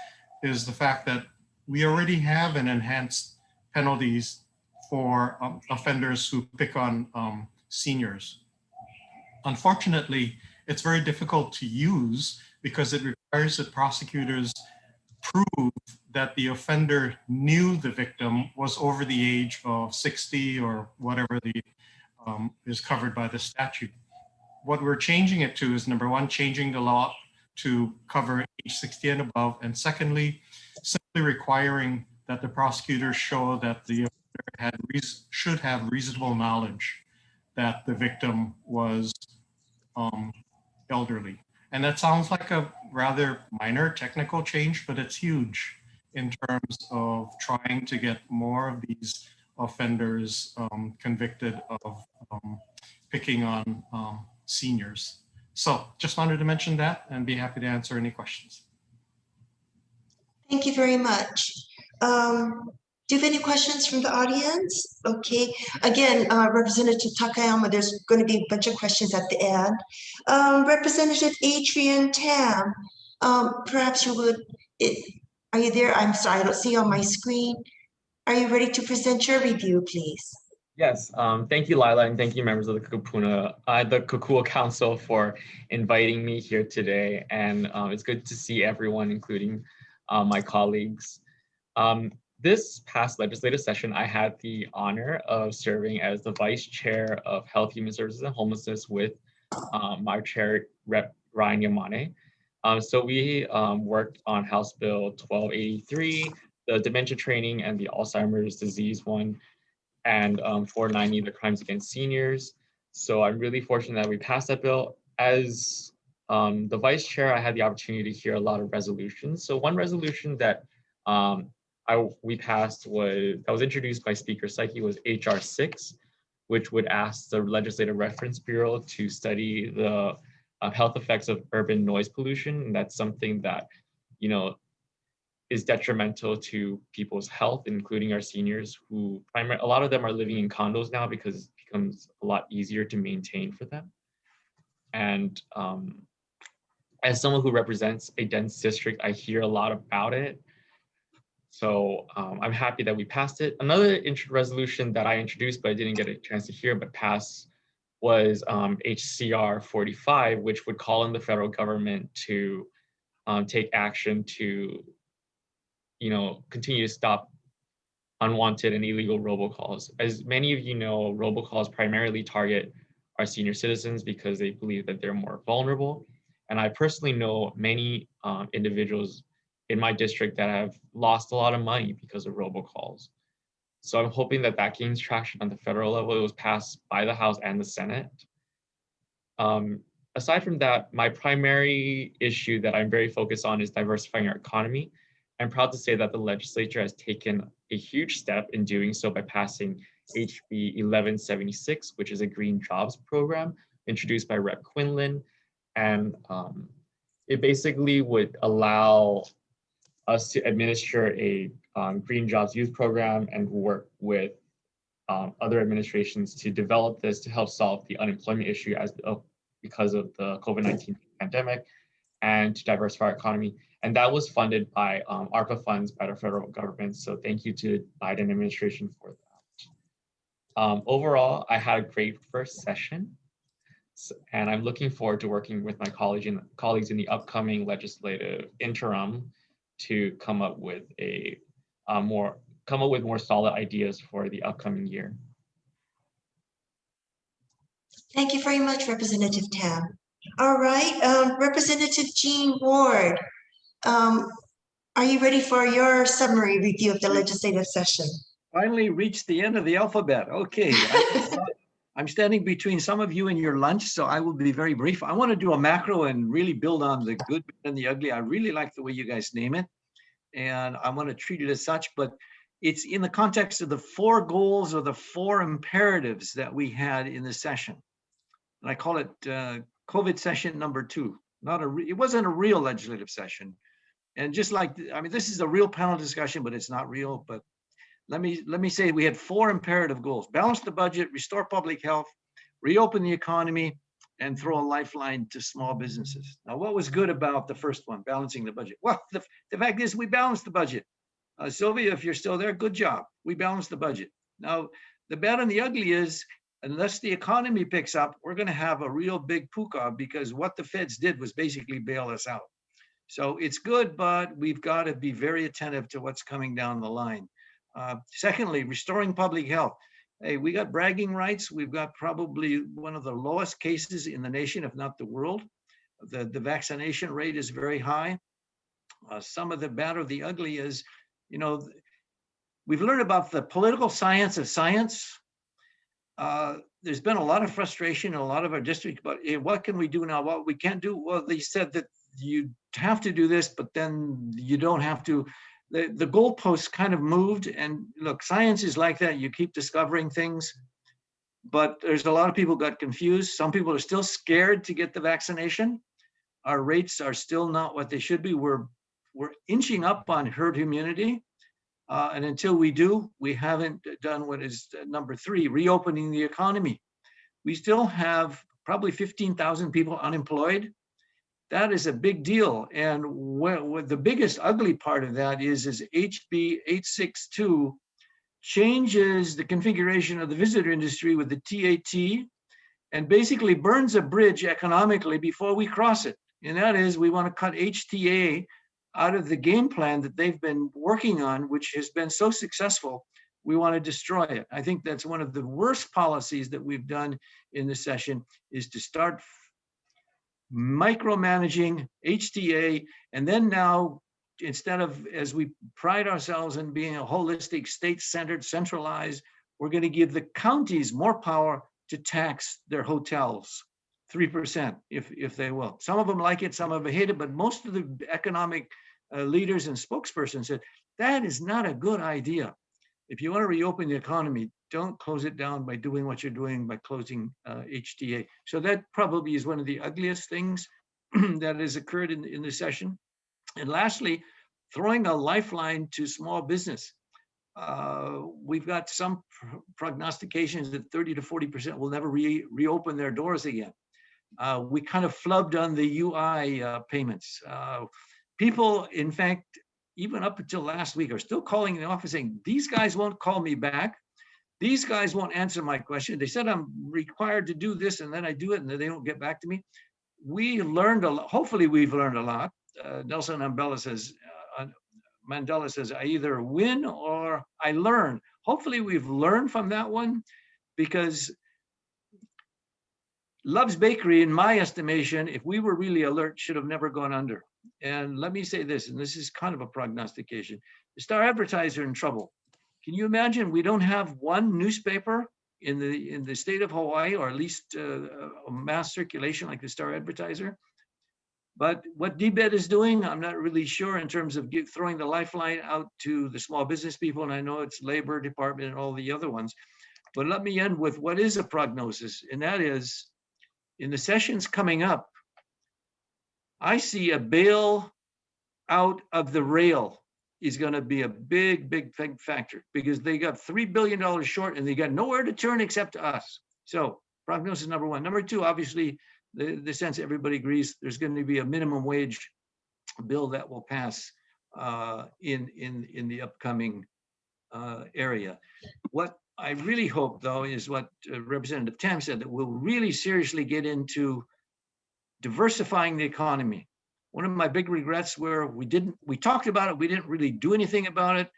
is the fact that we already have an enhanced penalties for offenders who pick on seniors. Unfortunately, it's very difficult to use because it requires that prosecutors prove that the offender knew the victim was over the age of 60 or whatever the is covered by the statute. What we're changing it to is, number one, changing the law to cover age 60 and above, and secondly, simply requiring that the prosecutor show that the offender should have reasonable knowledge that the victim was elderly. And that sounds like a rather minor technical change, but it's huge in terms of trying to get more of these offenders convicted of picking on seniors. So just wanted to mention that and be happy to answer any questions. Thank you very much. Do you have any questions from the audience? Okay, again, Representative Takayama, there's going to be a bunch of questions at the end. Representative Adrian Tam, perhaps you would, are you there? I'm sorry, I don't see you on my screen. Are you ready to present your review, please? Yes, thank you, Lila, and thank you, members of the Kokua Council, for inviting me here today. And it's good to see everyone, including my colleagues. This past legislative session, I had the honor of serving as the Vice Chair of Health, Human Services, and Homelessness with my chair, Rep. Ryan Yamane. So we worked on House Bill 1283, the dementia training, and the Alzheimer's disease one, and 490, the crimes against seniors. So I'm really fortunate that we passed that bill. As the vice chair, I had the opportunity to hear a lot of resolutions. So one resolution that we passed that was introduced by Speaker Saiki was HR 6, which would ask the Legislative Reference Bureau to study the health effects of urban noise pollution. And that's something that, you know, is detrimental to people's health, including our seniors, who a lot of them are living in condos now because it becomes a lot easier to maintain for them. And as someone who represents a dense district, I hear a lot about it. So I'm happy that we passed it. Another resolution that I introduced, but I didn't get a chance to hear, but pass, was HCR 45, which would call on the federal government to take action to, you know, continue to stop unwanted and illegal robocalls. As many of you know, robocalls primarily target our senior citizens because they believe that they're more vulnerable. And I personally know many individuals in my district that have lost a lot of money because of robocalls. So I'm hoping that that gains traction on the federal level. It was passed by the House and the Senate. Aside from that, my primary issue that I'm very focused on is diversifying our economy. I'm proud to say that the legislature has taken a huge step in doing so by passing HB 1176, which is a green jobs program introduced by Rep. Quinlan. And it basically would allow us to administer a green jobs youth program and work with other administrations to develop this to help solve the unemployment issue because of the COVID-19 pandemic, and to diversify our economy. And that was funded by ARPA funds by the federal government. So thank you to Biden administration for that. Overall, I had a great first session. And I'm looking forward to working with my colleagues in the upcoming legislative interim to come up with more solid ideas for the upcoming year. Thank you very much, Representative Tam. All right, Representative Jean Ward, are you ready for your summary review of the legislative session? Finally reached the end of the alphabet. Okay. I'm standing between some of you and your lunch, so I will be very brief. I want to do a macro and really build on the good and the ugly. I really like the way you guys name it, and I want to treat it as such, but it's in the context of the 4 goals or the 4 imperatives that we had in the session. And I call it COVID session number 2. It wasn't a real legislative session. And just like, I mean, this is a real panel discussion, but it's not real. But let me say we had 4 imperative goals: balance the budget, restore public health, reopen the economy, and throw a lifeline to small businesses. Now, what was good about the first one, balancing the budget? Well, the fact is we balanced the budget. Sylvia, if you're still there, good job. We balanced the budget. Now, the bad and the ugly is, unless the economy picks up, we're going to have a real big puka, because what the feds did was basically bail us out. So it's good, but we've got to be very attentive to what's coming down the line. Secondly, restoring public health. Hey, we got bragging rights. We've got probably one of the lowest cases in the nation, if not the world. The vaccination rate is very high. Some of the bad or the ugly is, you know, we've learned about the political science of science. There's been a lot of frustration in a lot of our districts, but what can we do now? What we can't do? Well, they said that you have to do this, but then you don't have to. The goalposts kind of moved, and look, science is like that. You keep discovering things, but there's a lot of people got confused. Some people are still scared to get the vaccination. Our rates are still not what they should be. We're inching up on herd immunity. And until we do, we haven't done what is number 3, reopening the economy. We still have probably 15,000 people unemployed. That is a big deal. And what the biggest ugly part of that is HB 862 changes the configuration of the visitor industry with the TAT and basically burns a bridge economically before we cross it. And that is, we want to cut HTA out of the game plan that they've been working on, which has been so successful. We want to destroy it. I think that's one of the worst policies that we've done in this session, is to start micromanaging HTA. And then now, instead of, as we pride ourselves in being a holistic, state-centered, centralized, we're going to give the counties more power to tax their hotels, 3%, if they will. Some of them like it, some of them hate it, but most of the economic leaders and spokespersons said, that is not a good idea. If you want to reopen the economy, don't close it down by doing what you're doing by closing HTA. So that probably is one of the ugliest things that has occurred in the session. And lastly, throwing a lifeline to small business. We've got some prognostications that 30 to 40% will never reopen their doors again. We kind of flubbed on the UI payments. People, in fact, even up until last week, are still calling the office saying, these guys won't call me back. These guys won't answer my question. They said I'm required to do this, and then I do it, and then they don't get back to me. We learned a lot. Hopefully, we've learned a lot. Nelson Mandela says, I either win or I learn. Hopefully, we've learned from that one, because Love's Bakery, in my estimation, if we were really alert, should have never gone under. And let me say this, and this is kind of a prognostication. The Star Advertiser in trouble. Can you imagine? We don't have one newspaper in the state of Hawaii, or at least a mass circulation like the Star Advertiser. But what DBED is doing, I'm not really sure in terms of throwing the lifeline out to the small business people. And I know it's Labor Department and all the other ones. But let me end with what is a prognosis. And that is, in the sessions coming up, I see a bail out of the rail is going to be a big factor, because they got $3 billion short and they got nowhere to turn except to us. So prognosis number 1. Number 2, obviously, the sense everybody agrees there's going to be a minimum wage bill that will pass in the upcoming area. What I really hope, though, is what Representative Tam said, that we'll really seriously get into diversifying the economy. One of my big regrets where we talked about it, we didn't really do anything about it.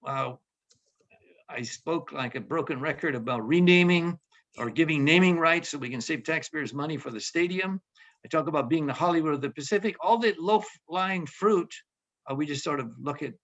I spoke like a broken record about renaming or giving naming rights so we can save taxpayers money for the stadium. I talk about being the Hollywood of the Pacific. All that low-lying fruit, we just sort of look at,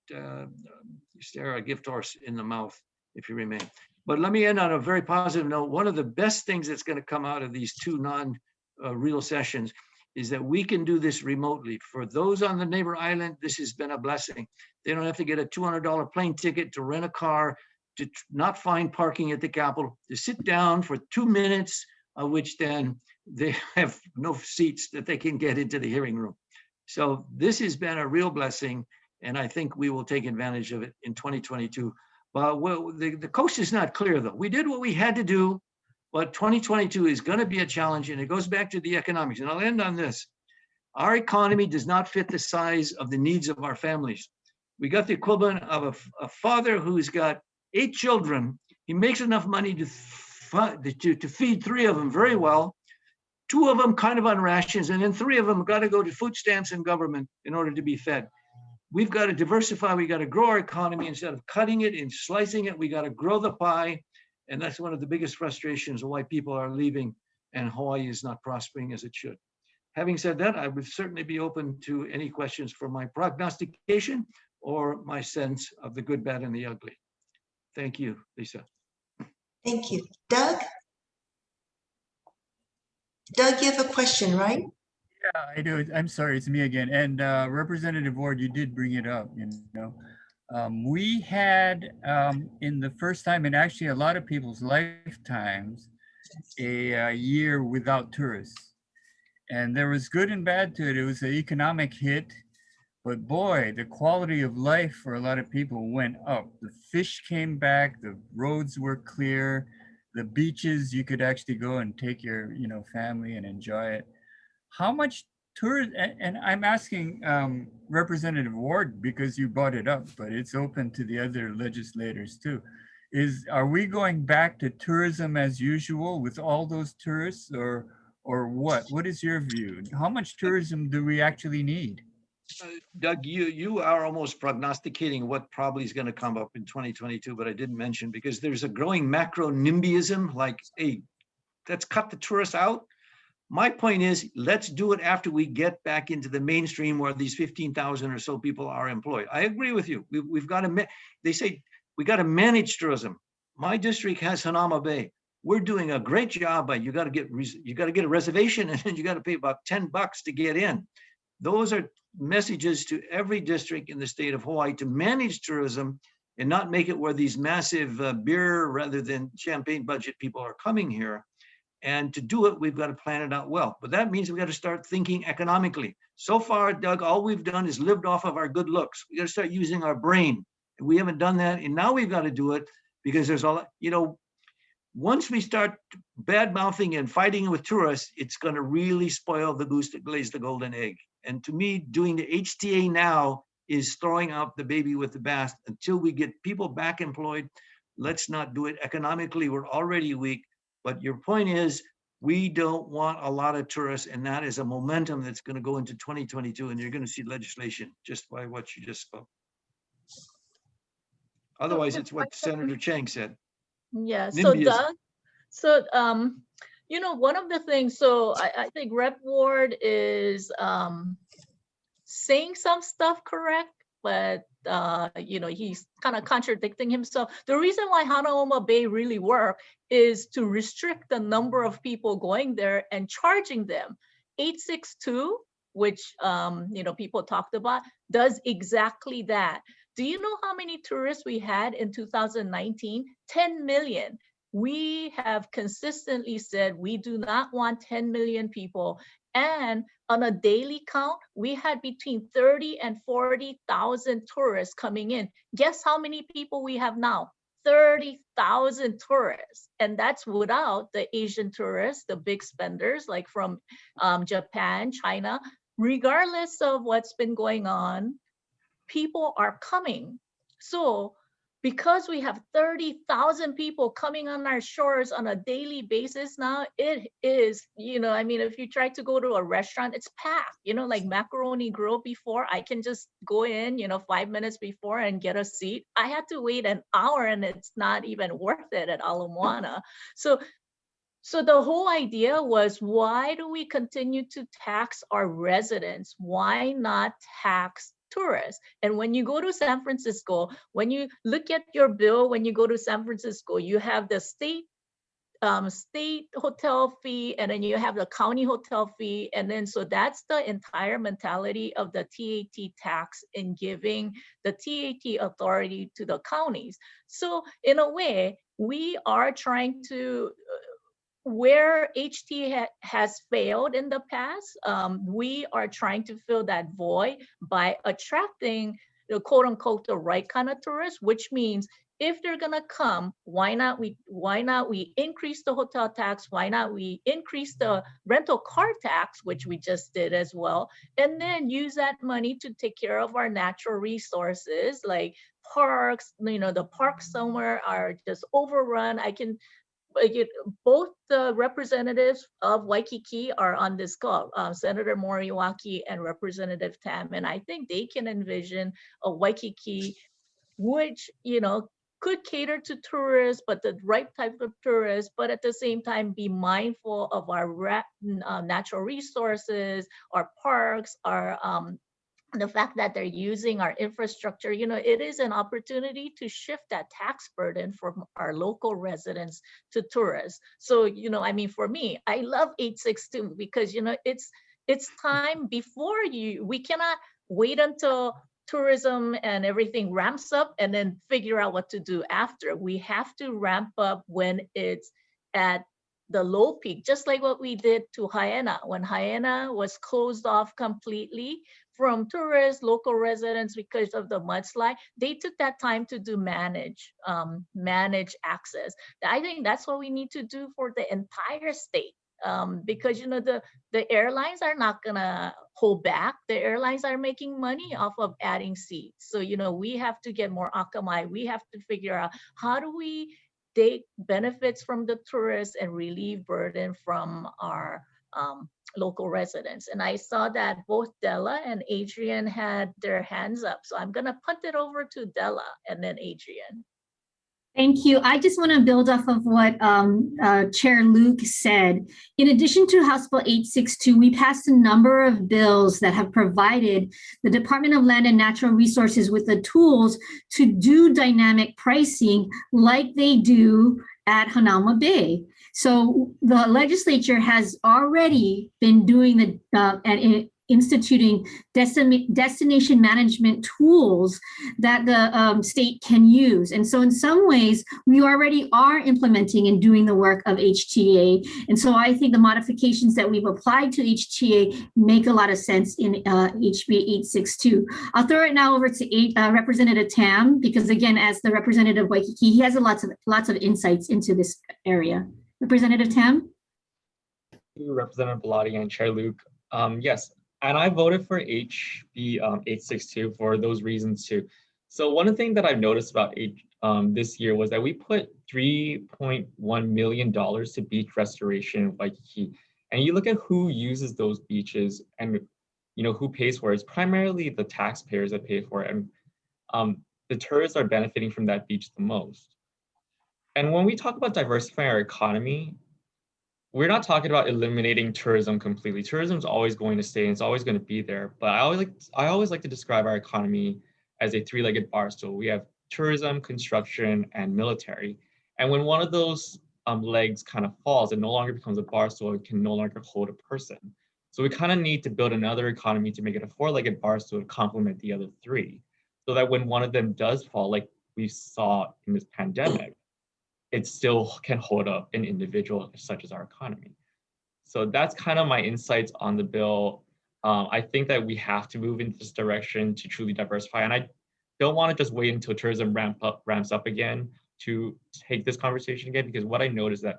stare a gift horse in the mouth, if you remain. But let me end on a very positive note. One of the best things that's going to come out of these 2 non-real sessions is that we can do this remotely. For those on the neighbor island, this has been a blessing. They don't have to get a $200 plane ticket to rent a car, to not find parking at the Capitol, to sit down for 2 minutes, of which then they have no seats that they can get into the hearing room. So this has been a real blessing, and I think we will take advantage of it in 2022. But the coast is not clear, though. We did what we had to do, but 2022 is going to be a challenge, and it goes back to the economics. And I'll end on this. Our economy does not fit the size of the needs of our families. We got the equivalent of a father who's got 8 children. He makes enough money to feed 3 of them very well, 2 of them kind of on rations, and then 3 of them got to go to food stamps and government in order to be fed. We've got to diversify. We got to grow our economy. Instead of cutting it and slicing it, we got to grow the pie. And that's one of the biggest frustrations of why people are leaving and Hawaii is not prospering as it should. Having said that, I would certainly be open to any questions for my prognostication or my sense of the good, bad, and the ugly. Thank you, Lisa. Thank you. Doug? Doug, you have a question, right? Yeah, I do. I'm sorry, it's me again. And Representative Ward, you did bring it up, you know. We had in the first time, and actually a lot of people's lifetimes, a year without tourists. And there was good and bad to it. It was an economic hit, but boy, the quality of life for a lot of people went up. The fish came back, the roads were clear, the beaches, you could actually go and take your, you know, family and enjoy it. How much tourism, and I'm asking Representative Ward because you brought it up, but it's open to the other legislators too. Are we going back to tourism as usual with all those tourists, or what? What is your view? How much tourism do we actually need? Doug, you are almost prognosticating what probably is going to come up in 2022, but I didn't mention because there's a growing macro NIMBYism, like, hey, let's cut the tourists out. My point is, let's do it after we get back into the mainstream where these 15,000 or so people are employed. I agree with you. We've got to, they say we got to manage tourism. My district has Hanauma Bay. We're doing a great job, but you got to get a reservation and then you got to pay about $10 to get in. Those are messages to every district in the state of Hawaii to manage tourism and not make it where these massive beer rather than champagne budget people are coming here. And to do it, we've got to plan it out well. But that means we've got to start thinking economically. So far, Doug, all we've done is lived off of our good looks. We got to start using our brain. And we haven't done that. And now we've got to do it because there's all, you know, once we start bad mouthing and fighting with tourists, it's going to really spoil the goose that lays the golden egg. And to me, doing the HTA now is throwing out the baby with the bath. Until we get people back employed, let's not do it economically. We're already weak. But your point is, we don't want a lot of tourists, and that is a momentum that's going to go into 2022, and you're going to see legislation just by what you just spoke. Otherwise, it's what Senator Chang said. Yeah, so NIMBYism. Doug, you know, one of the things, so I think Rep Ward is saying some stuff correct, but you know, he's kind of contradicting himself. The reason why Hanauma Bay really worked is to restrict the number of people going there and charging them. 862, which you know, people talked about, does exactly that. Do you know how many tourists we had in 2019? 10 million. We have consistently said we do not want 10 million people. And on a daily count, we had between 30 and 40,000 tourists coming in. Guess how many people we have now? 30,000 tourists. And that's without the Asian tourists, the big spenders like from Japan, China. Regardless of what's been going on, people are coming. So because we have 30,000 people coming on our shores on a daily basis now, it is, you know, I mean, if you try to go to a restaurant, it's packed, you know, like Macaroni Grill before, I can just go in, you know, 5 minutes before and get a seat. I had to wait an hour and it's not even worth it at Ala Moana. So the whole idea was, why do we continue to tax our residents? Why not tax tourists? And when you go to San Francisco, when you look at your bill, when you go to San Francisco, you have the state hotel fee, and then you have the county hotel fee. And then, so that's the entire mentality of the TAT tax in giving the TAT authority to the counties. So in a way, we are trying to, where HT has failed in the past, we are trying to fill that void by attracting the quote unquote the right kind of tourists, which means if they're gonna come, why not we increase the hotel tax? Why not we increase the rental car tax, which we just did as well, and then use that money to take care of our natural resources like parks. You know, the parks somewhere are just overrun. Both the representatives of Waikiki are on this call, Senator Moriwaki and Representative Tam, and I think they can envision a Waikiki which, you know, could cater to tourists, but the right type of tourists, but at the same time be mindful of our natural resources, our parks, our the fact that they're using our infrastructure. It is an opportunity to shift that tax burden from our local residents to tourists. So, I mean, for me, I love 862 because, it's time before we cannot wait until tourism and everything ramps up and then figure out what to do after. We have to ramp up when it's at the low peak, just like what we did to Haena. When Haena was closed off completely from tourists, local residents, because of the mudslide, they took that time to do manage access. I think that's what we need to do for the entire state. Because the airlines are not gonna hold back. The airlines are making money off of adding seats. So we have to get more akamai. We have to figure out how do we take benefits from the tourists and relieve burden from our local residents. And I saw that both Della and Adrian had their hands up. So I'm gonna punt it over to Della and then Adrian. Thank you. I just want to build off of what Chair Luke said. In addition to House Bill 862, we passed a number of bills that have provided the Department of Land and Natural Resources with the tools to do dynamic pricing like they do at Hanauma Bay. So the legislature has already been doing and instituting destination management tools that the state can use. And so in some ways, we already are implementing and doing the work of HTA. And so I think the modifications that we've applied to HTA make a lot of sense in HB 862. I'll throw it now over to Representative Tam, because again, as the representative of Waikiki, he has lots of insights into this area. Representative Tam? Thank you, Representative Belatti and Chair Luke. Yes. And I voted for HB 862 for those reasons too. So one of the things that I've noticed about this year was that we put $3.1 million to beach restoration in Waikiki. And you look at who uses those beaches and who pays for it. It's primarily the taxpayers that pay for it. And the tourists are benefiting from that beach the most. And when we talk about diversifying our economy, we're not talking about eliminating tourism completely. Tourism is always going to stay and it's always going to be there. But I always like to describe our economy as a three-legged bar stool. We have tourism, construction, and military. And when one of those legs kind of falls, it no longer becomes a bar stool. It can no longer hold a person. So we kind of need to build another economy to make it a four-legged bar stool to complement the other three, so that when one of them does fall, like we saw in this pandemic, it still can hold up an individual such as our economy. So that's kind of my insights on the bill. I think that we have to move in this direction to truly diversify. And I don't want to just wait until tourism ramps up again to take this conversation again, because what I noticed is that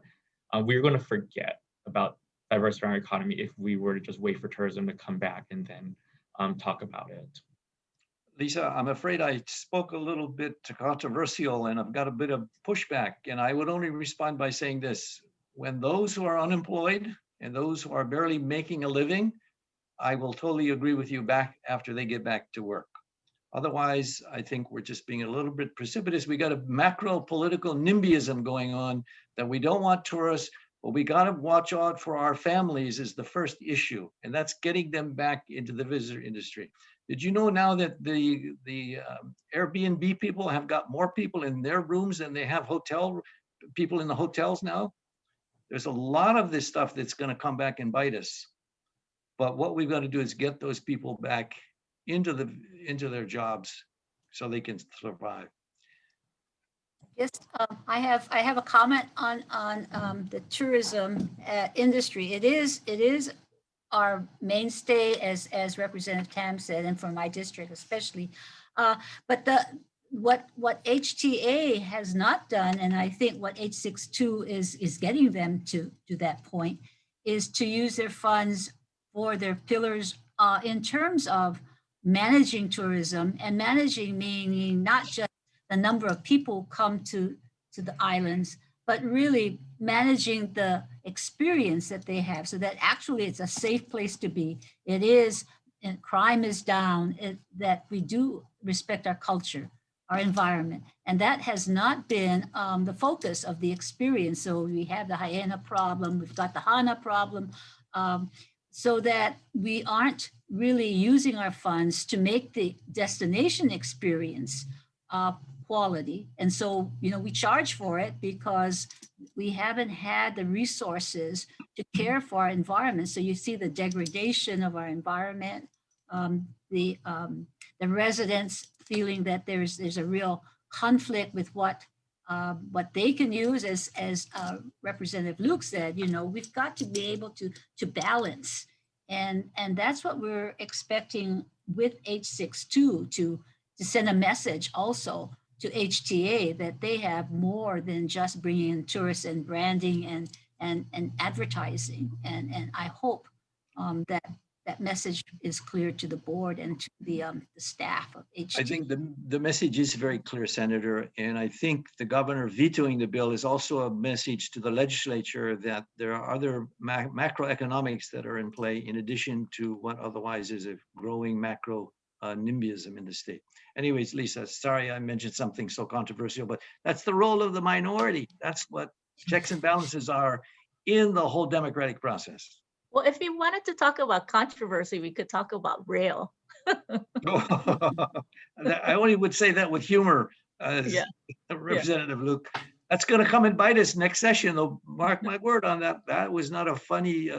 we're going to forget about diversifying our economy if we were to just wait for tourism to come back and then talk about it. Lisa, I'm afraid I spoke a little bit controversial and I've got a bit of pushback, and I would only respond by saying this: when those who are unemployed and those who are barely making a living, I will totally agree with you back after they get back to work. Otherwise, I think we're just being a little bit precipitous. We got a macro political NIMBYism going on that we don't want tourists, but we got to watch out for our families is the first issue, and that's getting them back into the visitor industry. Did you know now that the Airbnb people have got more people in their rooms than they have people in the hotels now? There's a lot of this stuff that's going to come back and bite us. But what we've got to do is get those people back into their jobs so they can survive. Yes, I have a comment on the tourism industry. It is our mainstay, as Representative Tam said, and for my district especially. But what HTA has not done, and I think what 862 is getting them to that point, is to use their funds for their pillars in terms of managing tourism, and managing meaning not just the number of people come to the islands, but really managing the experience that they have, so that actually it's a safe place to be. It is, and crime is down, that we do respect our culture, our environment. And that has not been the focus of the experience. So we have the hyena problem, we've got the Hana problem, so that we aren't really using our funds to make the destination experience quality. And so, we charge for it because we haven't had the resources to care for our environment. So you see the degradation of our environment, the residents feeling that there's a real conflict with what they can use, as Representative Luke said. We've got to be able to balance, and that's what we're expecting with H62 to send a message also to HTA that they have more than just bringing in tourists and branding and advertising. And I hope that message is clear to the board and to the staff of HTA. I think the message is very clear, Senator, and I think the governor vetoing the bill is also a message to the legislature that there are other macroeconomics that are in play in addition to what otherwise is a growing macro NIMBYism in the state. Anyways, Lisa, sorry I mentioned something so controversial, but that's the role of the minority. That's what checks and balances are in the whole democratic process. Well, if you wanted to talk about controversy, we could talk about rail. I only would say that with humor, Representative Luke. That's going to come and bite us next session, though. Mark my word on that. That was not a funny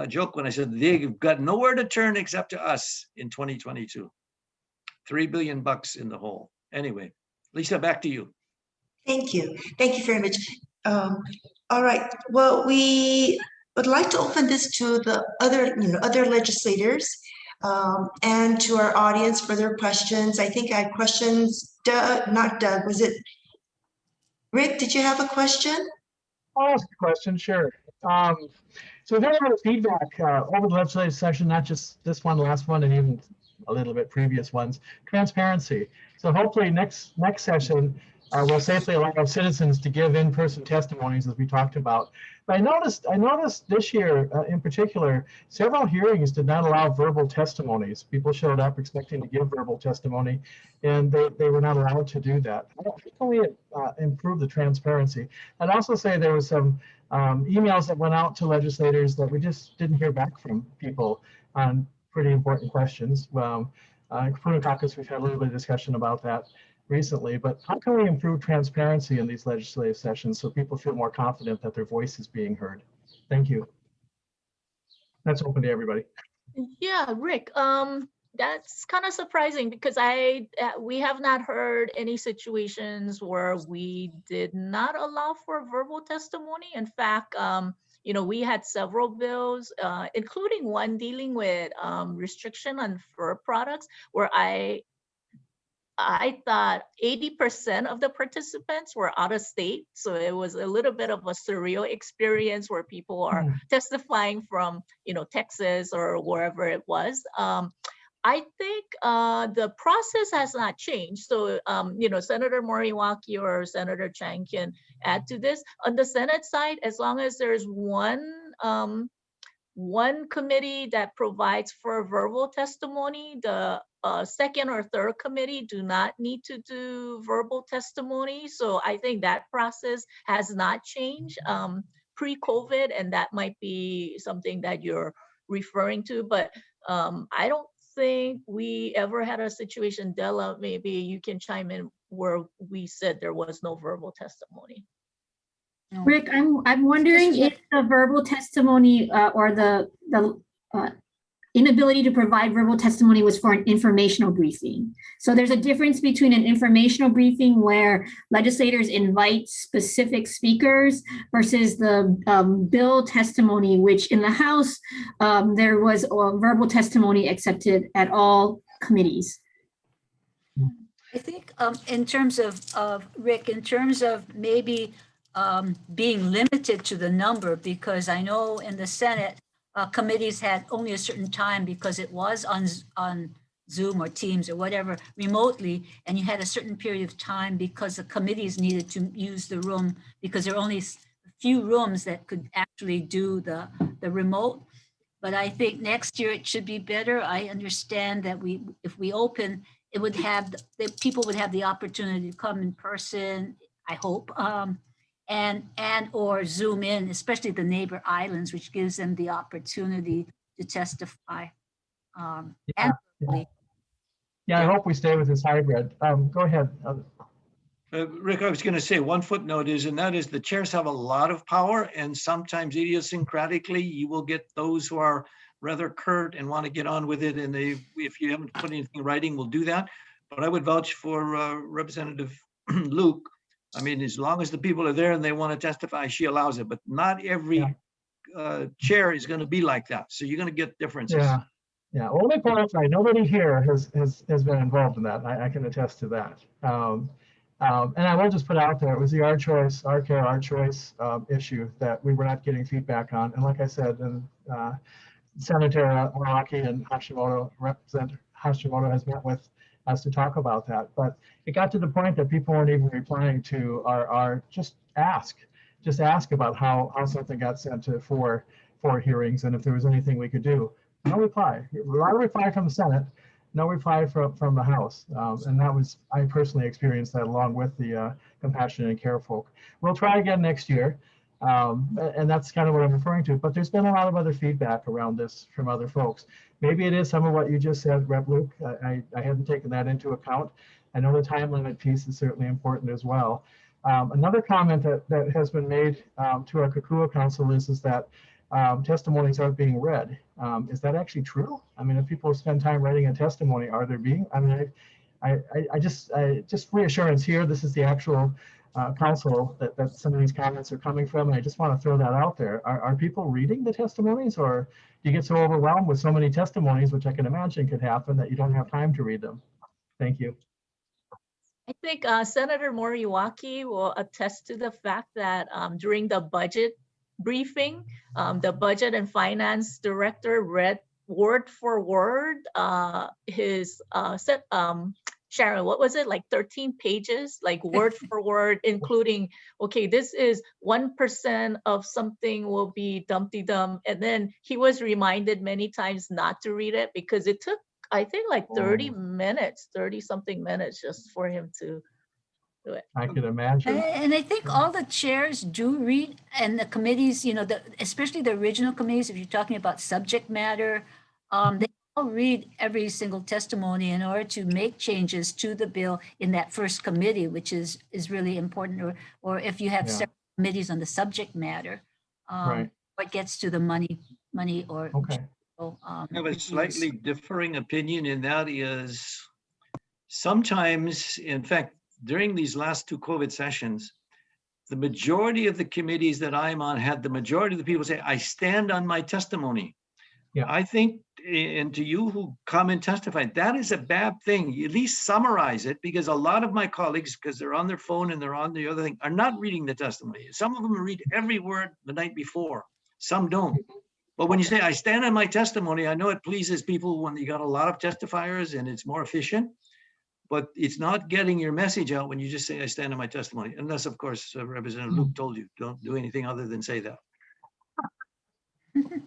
joke when I said they've got nowhere to turn except to us in 2022. $3 billion in the hole. Anyway, Lisa, back to you. Thank you. Thank you very much. All right. Well, we would like to open this to the other legislators and to our audience for their questions. I think I had questions. Not Doug. Was it Rick? Did you have a question? I'll ask a question. Sure. So we've had a lot of feedback over the legislative session, not just this one, last one, and even a little bit previous ones. Transparency. So hopefully next session, we'll safely allow our citizens to give in-person testimonies, as we talked about. But I noticed this year in particular, several hearings did not allow verbal testimonies. People showed up expecting to give verbal testimony, and they were not allowed to do that. How can we improve the transparency? I'd also say there was some emails that went out to legislators that we just didn't hear back from people on pretty important questions. Kupuna Caucus, we've had a little bit of discussion about that recently, but how can we improve transparency in these legislative sessions so people feel more confident that their voice is being heard? Thank you. That's open to everybody. Yeah, Rick, that's kind of surprising because we have not heard any situations where we did not allow for verbal testimony. In fact, we had several bills, including one dealing with restriction on fur products, where I thought 80% of the participants were out of state. So it was a little bit of a surreal experience where people are testifying from, Texas or wherever it was. I think the process has not changed. So, Senator Moriwaki or Senator Chang can add to this. On the Senate side, as long as there's one committee that provides for verbal testimony, the second or third committee do not need to do verbal testimony. So I think that process has not changed pre-COVID, and that might be something that you're referring to. But I don't think we ever had a situation, Della, maybe you can chime in, where we said there was no verbal testimony. Rick, I'm wondering if the verbal testimony or the inability to provide verbal testimony was for an informational briefing. So there's a difference between an informational briefing where legislators invite specific speakers versus the bill testimony, which in the House, there was verbal testimony accepted at all committees. I think in terms of Rick, in terms of maybe being limited to the number, because I know in the Senate, committees had only a certain time because it was on Zoom or Teams or whatever remotely, and you had a certain period of time because the committees needed to use the room because there are only a few rooms that could actually do the remote. But I think next year it should be better. I understand that if we open it would have, the people would have the opportunity to come in person, I hope, and or Zoom in, especially the neighbor islands, which gives them the opportunity to testify. Yeah, And yeah. Yeah, I hope we stay with this hybrid. Go ahead. Rick, I was going to say one footnote is, and that is the chairs have a lot of power, and sometimes idiosyncratically, you will get those who are rather curt and want to get on with it. And they, if you haven't put anything in writing, we'll do that. But I would vouch for Representative Luke. I mean, as long as the people are there and they want to testify, she allows it. But not every chair is going to be like that. So you're going to get differences. Yeah, yeah. Well, let me qualify. Nobody here has been involved in that. I can attest to that. And I will just put out there, it was the our choice issue that we were not getting feedback on. And like I said, and Senator Morawaki and Hashimoto, Representative Hashimoto has met with us to talk about that. But it got to the point that people weren't even replying to our just ask about how something got sent to for hearings and if there was anything we could do. No reply. A lot of reply from the Senate. No reply from the House, and that was, I personally experienced that along with the Compassionate and Care folk. We'll try again next year, and that's kind of what I'm referring to, but there's been a lot of other feedback around this from other folks. Maybe it is some of what you just said, Rep. Luke. I hadn't taken that into account. I know the time limit piece is certainly important as well. Another comment that has been made to our Kokua Council is that testimonies aren't being read. Is that actually true? I mean, if people spend time writing a testimony, are they being? I mean, I just reassurance here. This is the actual council that some of these comments are coming from, and I just want to throw that out there. Are people reading the testimonies, or do you get so overwhelmed with so many testimonies, which I can imagine could happen, that you don't have time to read them? Thank you. I think Senator Moriwaki will attest to the fact that during the budget briefing, the Budget and Finance Director read word for word his Sharon, what was it, like 13 pages, like word for word, including, okay, this is 1% of something will be Dumpty-Dum. And then he was reminded many times not to read it because it took, I think, like 30 minutes, 30 something minutes just for him to do it. I could imagine. And I think all the chairs do read, and the committees, you know, especially the original committees, if you're talking about subject matter, they all read every single testimony in order to make changes to the bill in that first committee, which is really important. Or if you have several committees on the subject matter, what gets to the money or. Okay. I have a slightly differing opinion, and that is sometimes, in fact, during these last two COVID sessions, the majority of the committees that I'm on had the majority of the people say, I stand on my testimony. Yeah. I think, and to you who come and testify, that is a bad thing. You at least summarize it, because a lot of my colleagues, because they're on their phone and they're on the other thing, are not reading the testimony. Some of them read every word the night before. Some don't. But when you say, I stand on my testimony, I know it pleases people when you got a lot of testifiers and it's more efficient, but it's not getting your message out when you just say, I stand on my testimony. Unless, of course, Representative Luke told you, don't do anything other than say that.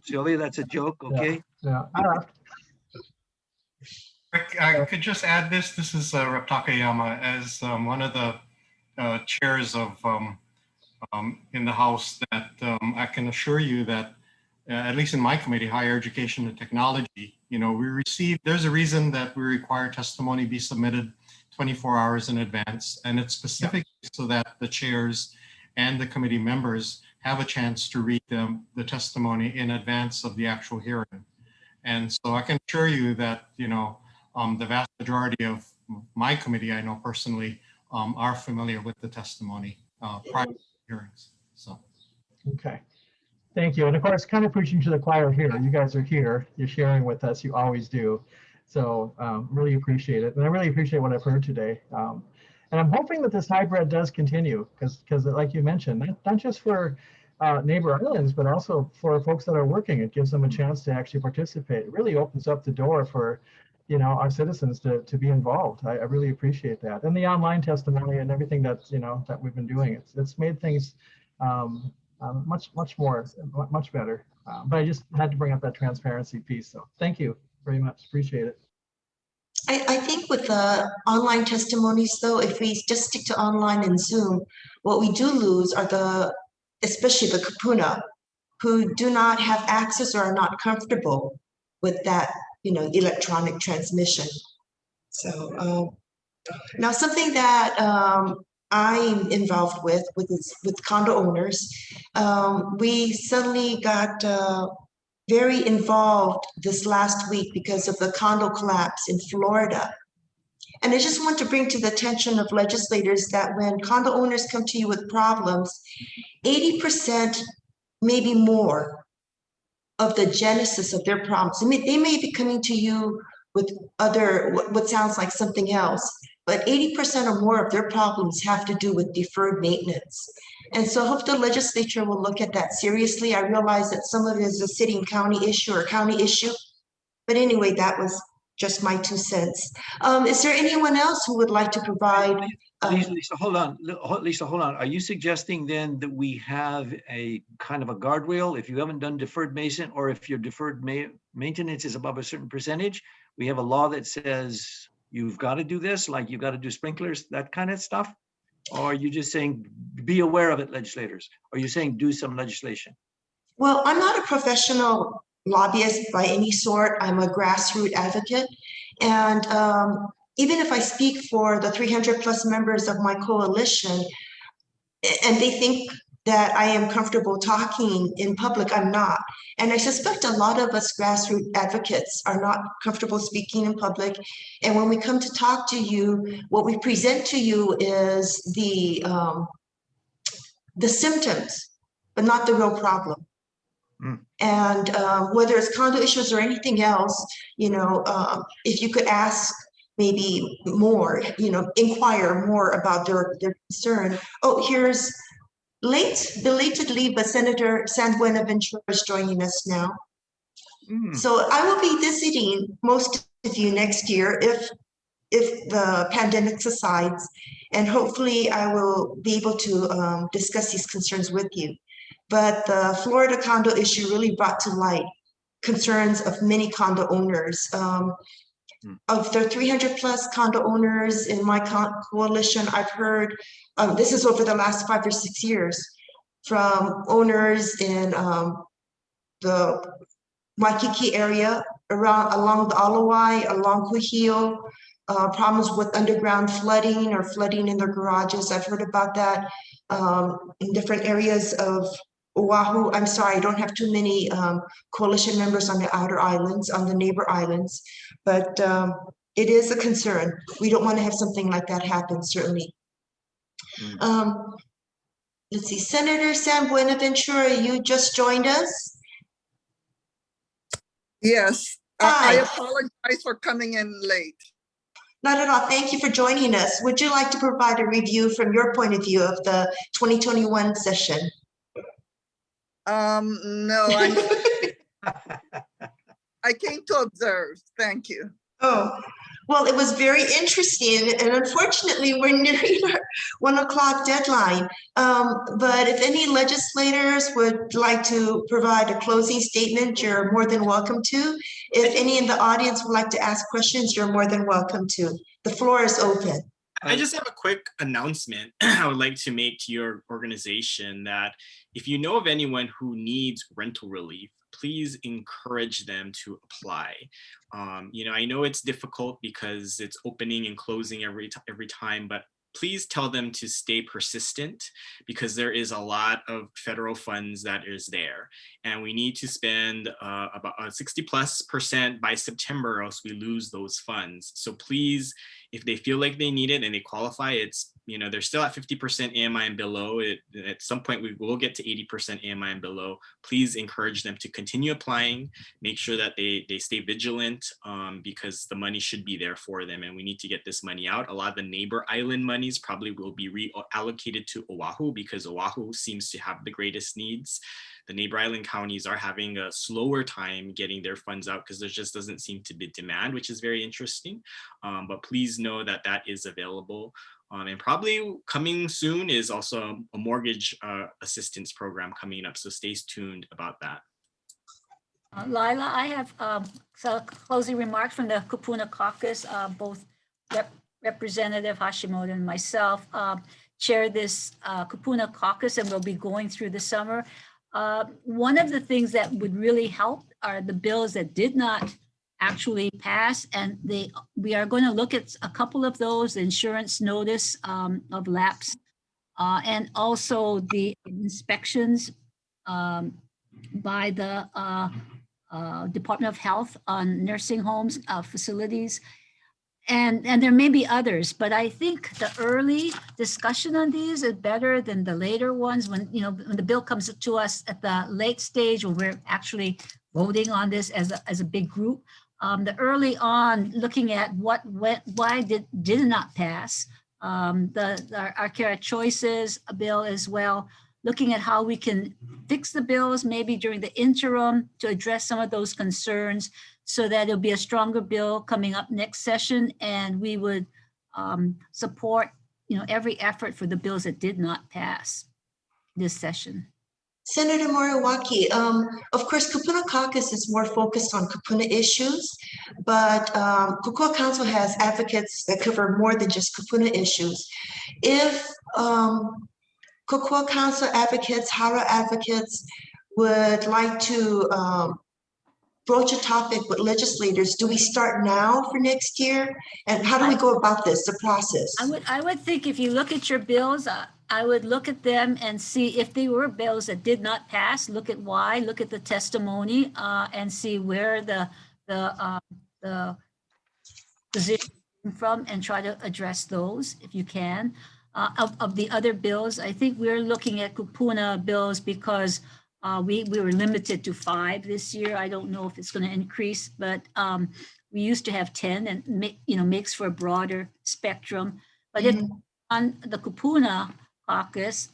Sylvia, that's a joke, okay? Yeah. Rick, I could just add this. This is Rep. Takayama. As one of the chairs of in the House, that I can assure you that at least in my committee, Higher Education and Technology, you know, there's a reason that we require testimony be submitted 24 hours in advance. And it's specifically so that the chairs and the committee members have a chance to read the testimony in advance of the actual hearing. And so I can assure you that, you know, the vast majority of my committee, I know personally, are familiar with the testimony prior to hearings. So. Okay. Thank you. And of course, kind of preaching to the choir here. You guys are here. You're sharing with us. You always do. So really appreciate it. And I really appreciate what I've heard today. And I'm hoping that this hybrid does continue because like you mentioned, not just for neighbor islands, but also for folks that are working. It gives them a chance to actually participate. It really opens up the door for, you know, our citizens to be involved. I really appreciate that. And the online testimony and everything that's, you know, that we've been doing, it's made things much better. But I just had to bring up that transparency piece. So thank you very much. Appreciate it. I think with the online testimonies though, if we just stick to online and Zoom, what we do lose are especially the Kupuna, who do not have access or are not comfortable with that, electronic transmission. So now something that I'm involved with condo owners, we suddenly got very involved this last week because of the condo collapse in Florida. And I just want to bring to the attention of legislators that when condo owners come to you with problems, 80%, maybe more, of the genesis of their problems. I mean, they may be coming to you with what sounds like something else, but 80% or more of their problems have to do with deferred maintenance. And so I hope the legislature will look at that seriously. I realize that some of it is a city and county issue or county issue, but anyway, that was just my 2 cents. Is there anyone else who would like to provide? Lisa, hold on. Lisa, hold on. Are you suggesting then that we have a kind of a guardrail if you haven't done deferred maintenance, or if your deferred maintenance is above a certain percentage, we have a law that says you've got to do this, like you've got to do sprinklers, that kind of stuff? Or are you just saying be aware of it, legislators? Or are you saying do some legislation? Well, I'm not a professional lobbyist by any sort. I'm a grassroots advocate. And even if I speak for the 300 plus members of my coalition, and they think that I am comfortable talking in public, I'm not. And I suspect a lot of us grassroots advocates are not comfortable speaking in public. And when we come to talk to you, what we present to you is the symptoms, but not the real problem. And whether it's condo issues or anything else, if you could ask maybe more, inquire more about their concern. Oh, here's belatedly, but Senator San Buenaventura is joining us now. So I will be visiting most of you next year if the pandemic subsides, and hopefully I will be able to discuss these concerns with you. But the Florida condo issue really brought to light concerns of many condo owners. Of the 300 plus condo owners in my coalition, I've heard, this is over the last 5 or 6 years, from owners in the Waikiki area, along the Alawai, along Kuhio, problems with underground flooding or flooding in their garages. I've heard about that in different areas of Oahu. I'm sorry, I don't have too many coalition members on the outer islands, on the neighbor islands, but it is a concern. We don't want to have something like that happen, certainly. Let's see, Senator San Buenaventura, you just joined us. Yes, I apologize for coming in late. Not at all. Thank you for joining us. Would you like to provide a review from your point of view of the 2021 session? No, I came to observe. Thank you. Oh, well, it was very interesting, and unfortunately, we're nearing our 1 o'clock deadline. But if any legislators would like to provide a closing statement, you're more than welcome to. If any in the audience would like to ask questions, you're more than welcome to. The floor is open. I just have a quick announcement I would like to make to your organization that if you know of anyone who needs rental relief, please encourage them to apply. I know it's difficult because it's opening and closing every time, but please tell them to stay persistent because there is a lot of federal funds that is there. And we need to spend about 60+% by September, or else we lose those funds. So please, if they feel like they need it and they qualify, it's, they're still at 50% AMI and below. At some point, we will get to 80% AMI and below. Please encourage them to continue applying, make sure that they stay vigilant because the money should be there for them and we need to get this money out. A lot of the neighbor island monies probably will be reallocated to Oahu because Oahu seems to have the greatest needs. The neighbor island counties are having a slower time getting their funds out because there just doesn't seem to be demand, which is very interesting. But please know that that is available. And probably coming soon is also a mortgage assistance program coming up. So stay tuned about that. Lila, I have some closing remarks from the Kupuna Caucus. Both Representative Hashimoto and myself chair this Kupuna Caucus, and we'll be going through the summer. One of the things that would really help are the bills that did not actually pass, and we are going to look at a couple of those, the insurance notice of lapse, and also the inspections by the Department of Health on nursing homes, facilities, and there may be others, but I think the early discussion on these is better than the later ones when, when the bill comes to us at the late stage when we're actually voting on this as a big group. The early on looking at why did not pass, our care choices bill as well, looking at how we can fix the bills maybe during the interim to address some of those concerns so that it'll be a stronger bill coming up next session, and we would support every effort for the bills that did not pass this session. Senator Moriwaki, of course, Kupuna Caucus is more focused on Kupuna issues, but Kokua Council has advocates that cover more than just Kupuna issues. If Kokua Council advocates, Hara advocates would like to broach a topic with legislators, do we start now for next year? And how do we go about this, the process? I would think if you look at your bills, I would look at them and see if they were bills that did not pass, look at why, look at the testimony, and see where the position came from and try to address those if you can. Of the other bills, I think we're looking at Kupuna bills because we were limited to 5 this year. I don't know if it's going to increase, but we used to have 10 and makes for a broader spectrum. But if on the Kupuna Caucus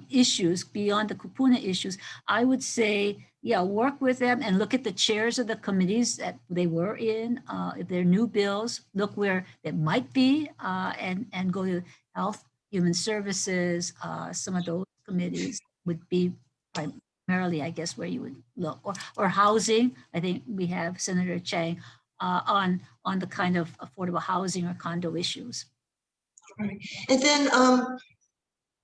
issues, beyond the Kupuna issues, I would say, yeah, work with them and look at the chairs of the committees that they were in. If they're new bills, look where it might be and go to Health, Human Services, some of those committees would be primarily, I guess, where you would look, or housing. I think we have Senator Chang on the kind of affordable housing or condo issues. Right. And then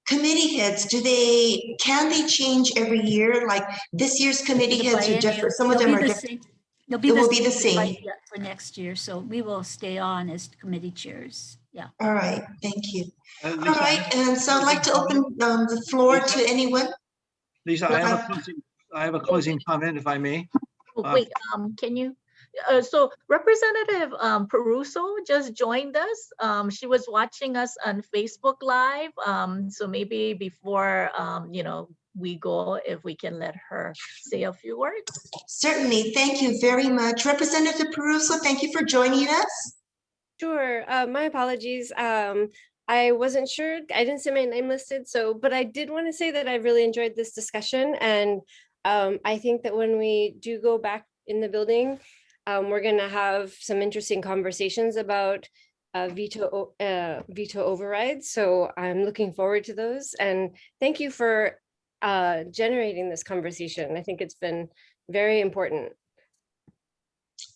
committee heads, can they change every year? Like this year's committee heads are different. Some of them are different. It will be the same for next year. So we will stay on as committee chairs. Yeah. All right. Thank you. Lisa, all right. And so I'd like to open the floor to anyone. Lisa, I have a closing comment, if I may. Wait, can you? So Representative Perruso just joined us. She was watching us on Facebook Live. So maybe before we go, if we can let her say a few words. Certainly. Thank you very much. Representative Perruso, thank you for joining us. Sure. My apologies. I wasn't sure. I didn't see my name listed. But I did want to say that I really enjoyed this discussion. And I think that when we do go back in the building, we're going to have some interesting conversations about veto overrides. So I'm looking forward to those. And thank you for generating this conversation. I think it's been very important.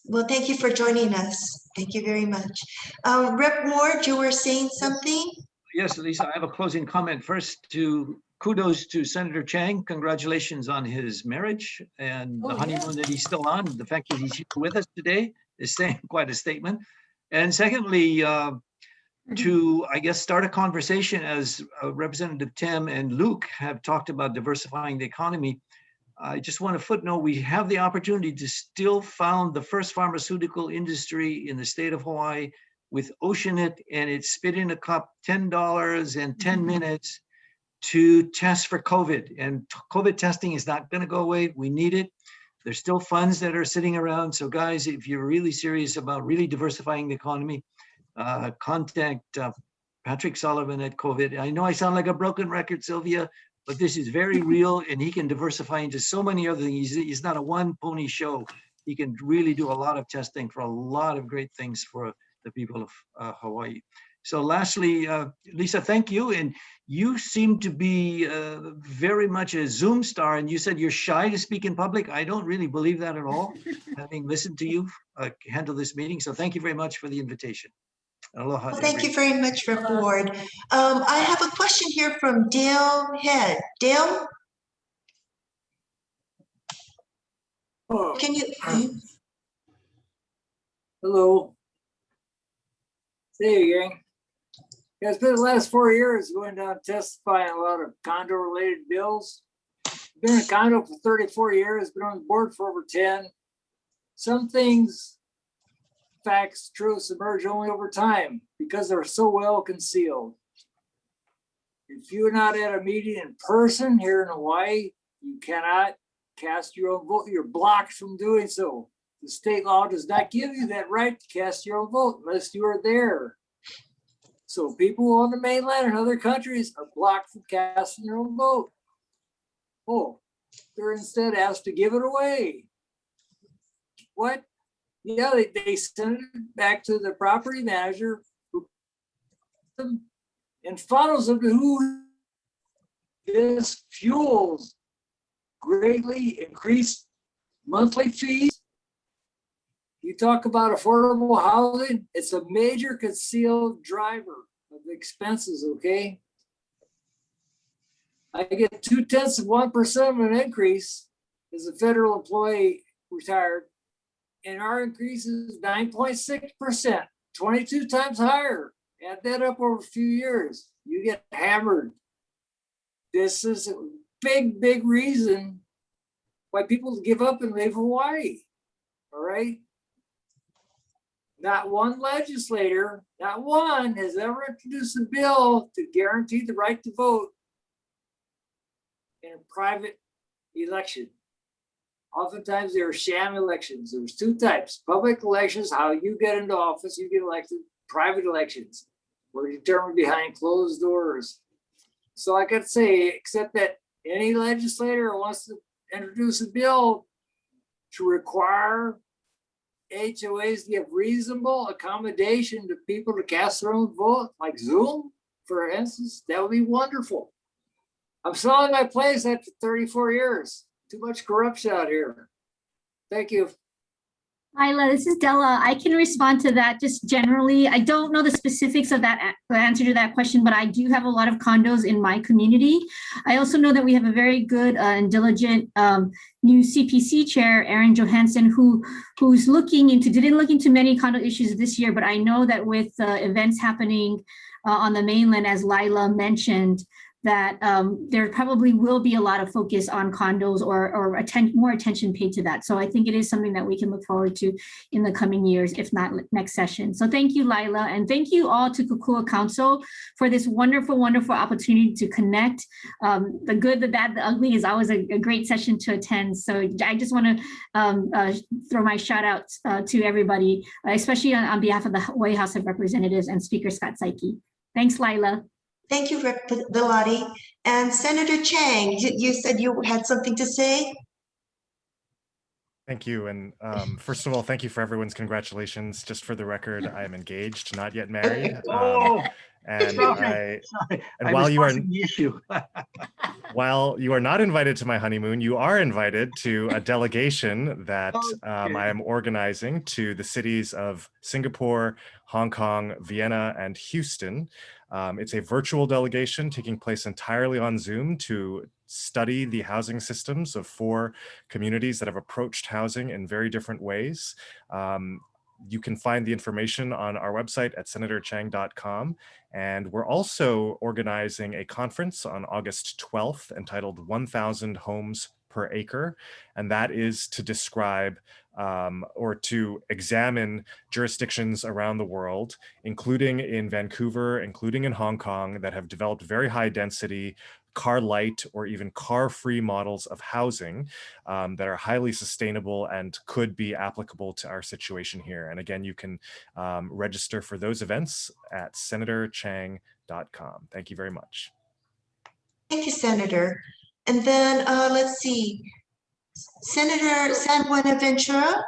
Well, thank you for joining us. Thank you very much. Rep. Ward, you were saying something? Yes, Lisa, I have a closing comment. First, kudos to Senator Chang. Congratulations on his marriage and the honeymoon that he's still on. The fact that he's here with us today is saying quite a statement. And secondly, to, I guess, start a conversation as Representative Tam and Luke have talked about diversifying the economy. I just want to footnote, we have the opportunity to still found the first pharmaceutical industry in the state of Hawaii with Oceanit, and it's spit in a cup $10 and 10 minutes to test for COVID. And COVID testing is not going to go away. We need it. There's still funds that are sitting around. So guys, if you're really serious about really diversifying the economy, contact Patrick Sullivan at COVID. I know I sound like a broken record, Sylvia, but this is very real, and he can diversify into so many other things. He's not a one pony show. He can really do a lot of testing for a lot of great things for the people of Hawaii. So lastly, Lisa, thank you. And you seem to be very much a Zoom star, and you said you're shy to speak in public. I don't really believe that at all, having listened to you handle this meeting. So thank you very much for the invitation. Aloha. Well, thank you very much, Rep. Ward. I have a question here from Dale Head. Dale? Oh, Can you? hello. Say again. Yeah, it's been the last 4 years going down testifying a lot of condo related bills. Been in a condo for 34 years, been on the board for over 10. Some things, facts, truths emerge only over time because they're so well concealed. If you're not at a meeting in person here in Hawaii, you cannot cast your own vote. You're blocked from doing so. The state law does not give you that right to cast your own vote unless you are there. So people on the mainland and other countries are blocked from casting their own vote. Oh, they're instead asked to give it away. What? Yeah, they send it back to the property manager who and funnels them to who. This fuels greatly increased monthly fees. You talk about affordable housing, it's a major concealed driver of expenses, okay? I get 0.2% of an increase as a federal employee retired, and our increase is 9.6%, 22 times higher. Add that up over a few years, you get hammered. This is a big, big reason why people give up and leave Hawaii, all right? Not one legislator, not one, has ever introduced a bill to guarantee the right to vote in a private election. Oftentimes there are sham elections. There's two types: public elections, how you get into office, you get elected; private elections, were determined behind closed doors. So I could say, except that any legislator who wants to introduce a bill to require HOAs give reasonable accommodation to people to cast their own vote, like Zoom, for instance, that would be wonderful. I'm selling my place after 34 years. Too much corruption out here. Thank you. Lila, this is Della. I can respond to that just generally. I don't know the specifics of that answer to that question, but I do have a lot of condos in my community. I also know that we have a very good and diligent new CPC chair, Aaron Johansson, who's didn't look into many condo issues this year, but I know that with events happening on the mainland, as Lila mentioned, that there probably will be a lot of focus on condos or more attention paid to that. So I think it is something that we can look forward to in the coming years, if not next session. So thank you, Lila, and thank you all to Kokua Council for this wonderful, wonderful opportunity to connect. The good, the bad, the ugly is always a great session to attend. So I just want to throw my shout out to everybody, especially on behalf of the Hawaii House of Representatives and Speaker Scott Saiki. Thanks, Lila. Thank you, Rep. Belatti. And Senator Chang, you said you had something to say? Thank you. And first of all, thank you for everyone's congratulations. Just for the record, I am engaged, not yet married. And while you are while you are not invited to my honeymoon, you are invited to a delegation that I am organizing to the cities of Singapore, Hong Kong, Vienna, and Houston. It's a virtual delegation taking place entirely on Zoom to study the housing systems of 4 communities that have approached housing in very different ways. You can find the information on our website at senatorchang.com. And we're also organizing a conference on August 12th entitled 1,000 Homes per Acre. And that is to describe or to examine jurisdictions around the world, including in Vancouver, including in Hong Kong, that have developed very high density, car light or even car free models of housing that are highly sustainable and could be applicable to our situation here. And again, you can register for those events at senatorchang.com. Thank you very much. Thank you, Senator. And then let's see, Senator San Buenaventura.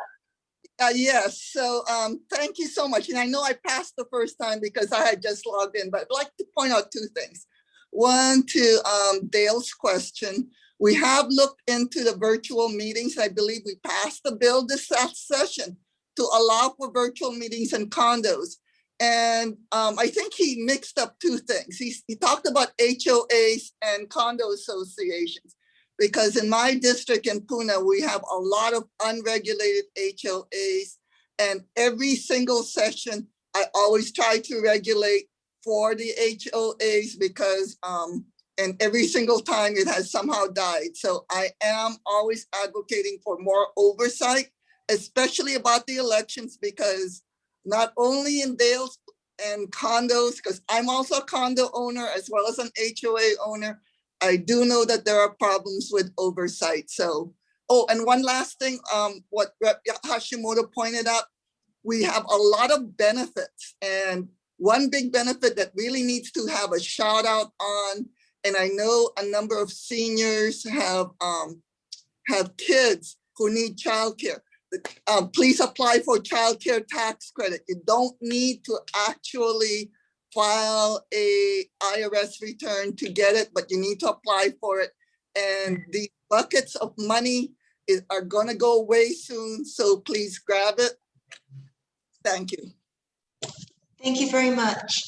Yes, so thank you so much. And I know I passed the first time because I had just logged in, but I'd like to point out two things. One, to Dale's question, we have looked into the virtual meetings. I believe we passed the bill this session to allow for virtual meetings in condos. And I think he mixed up two things. He talked about HOAs and condo associations, because in my district in Puna, we have a lot of unregulated HOAs, and every single session, I always try to regulate for the HOAs because, and every single time it has somehow died. So I am always advocating for more oversight, especially about the elections, because not only in Dales and condos, because I'm also a condo owner as well as an HOA owner, I do know that there are problems with oversight. So, oh, and one last thing, what Rep. Hashimoto pointed out, we have a lot of benefits, and one big benefit that really needs to have a shout out on, and I know a number of seniors have kids who need childcare. Please apply for childcare tax credit. You don't need to actually file a IRS return to get it, but you need to apply for it. And the buckets of money are going to go away soon, so please grab it. Thank you. Thank you very much.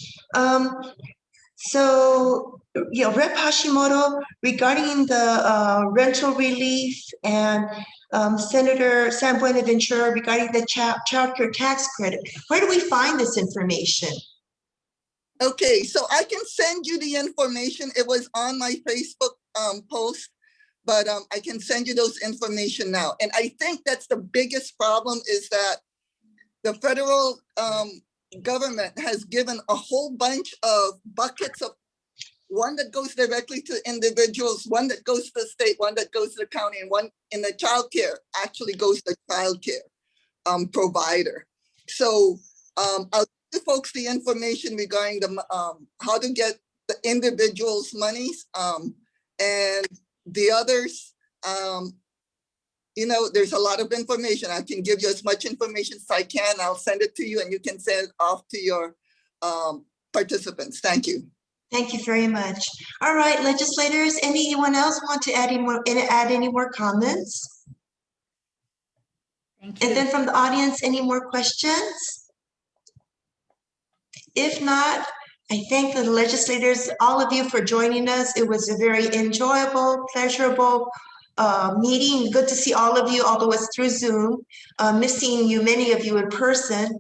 So, yeah, Rep. Hashimoto, regarding the rental relief, and Senator San Buenaventura regarding the child care tax credit, where do we find this information? Okay, so I can send you the information. It was on my Facebook post, but I can send you those information now. And I think that's the biggest problem, is that the federal government has given a whole bunch of buckets of, one that goes directly to individuals, one that goes to the state, one that goes to the county, and one in the child care actually goes to the child care provider. So I'll give folks the information regarding the how to get the individuals' monies, and the others. You know, there's a lot of information. I can give you as much information as I can. I'll send it to you, and you can send it off to your participants. Thank you. Thank you very much. All right, legislators, anyone else want to add any more comments? Thank you. And then from the audience, any more questions? If not, I thank the legislators, all of you, for joining us. It was a very enjoyable, pleasurable meeting. Good to see all of you, although it's through Zoom. Missing you, many of you in person.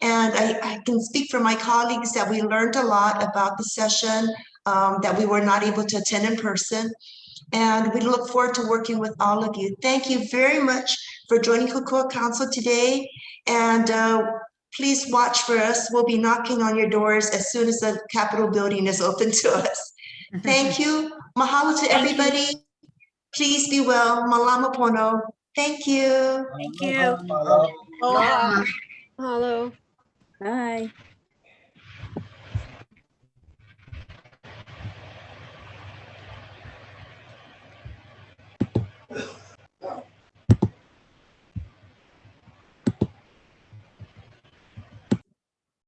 And I can speak for my colleagues that we learned a lot about the session that we were not able to attend in person. And we look forward to working with all of you. Thank you very much for joining Kokua Council today. And please watch for us. We'll be knocking on your doors as soon as the Capitol building is open to us. Thank you. Mahalo to everybody. Please be well. Malama pono. Thank you. Thank you. Aloha. Mahalo. Bye.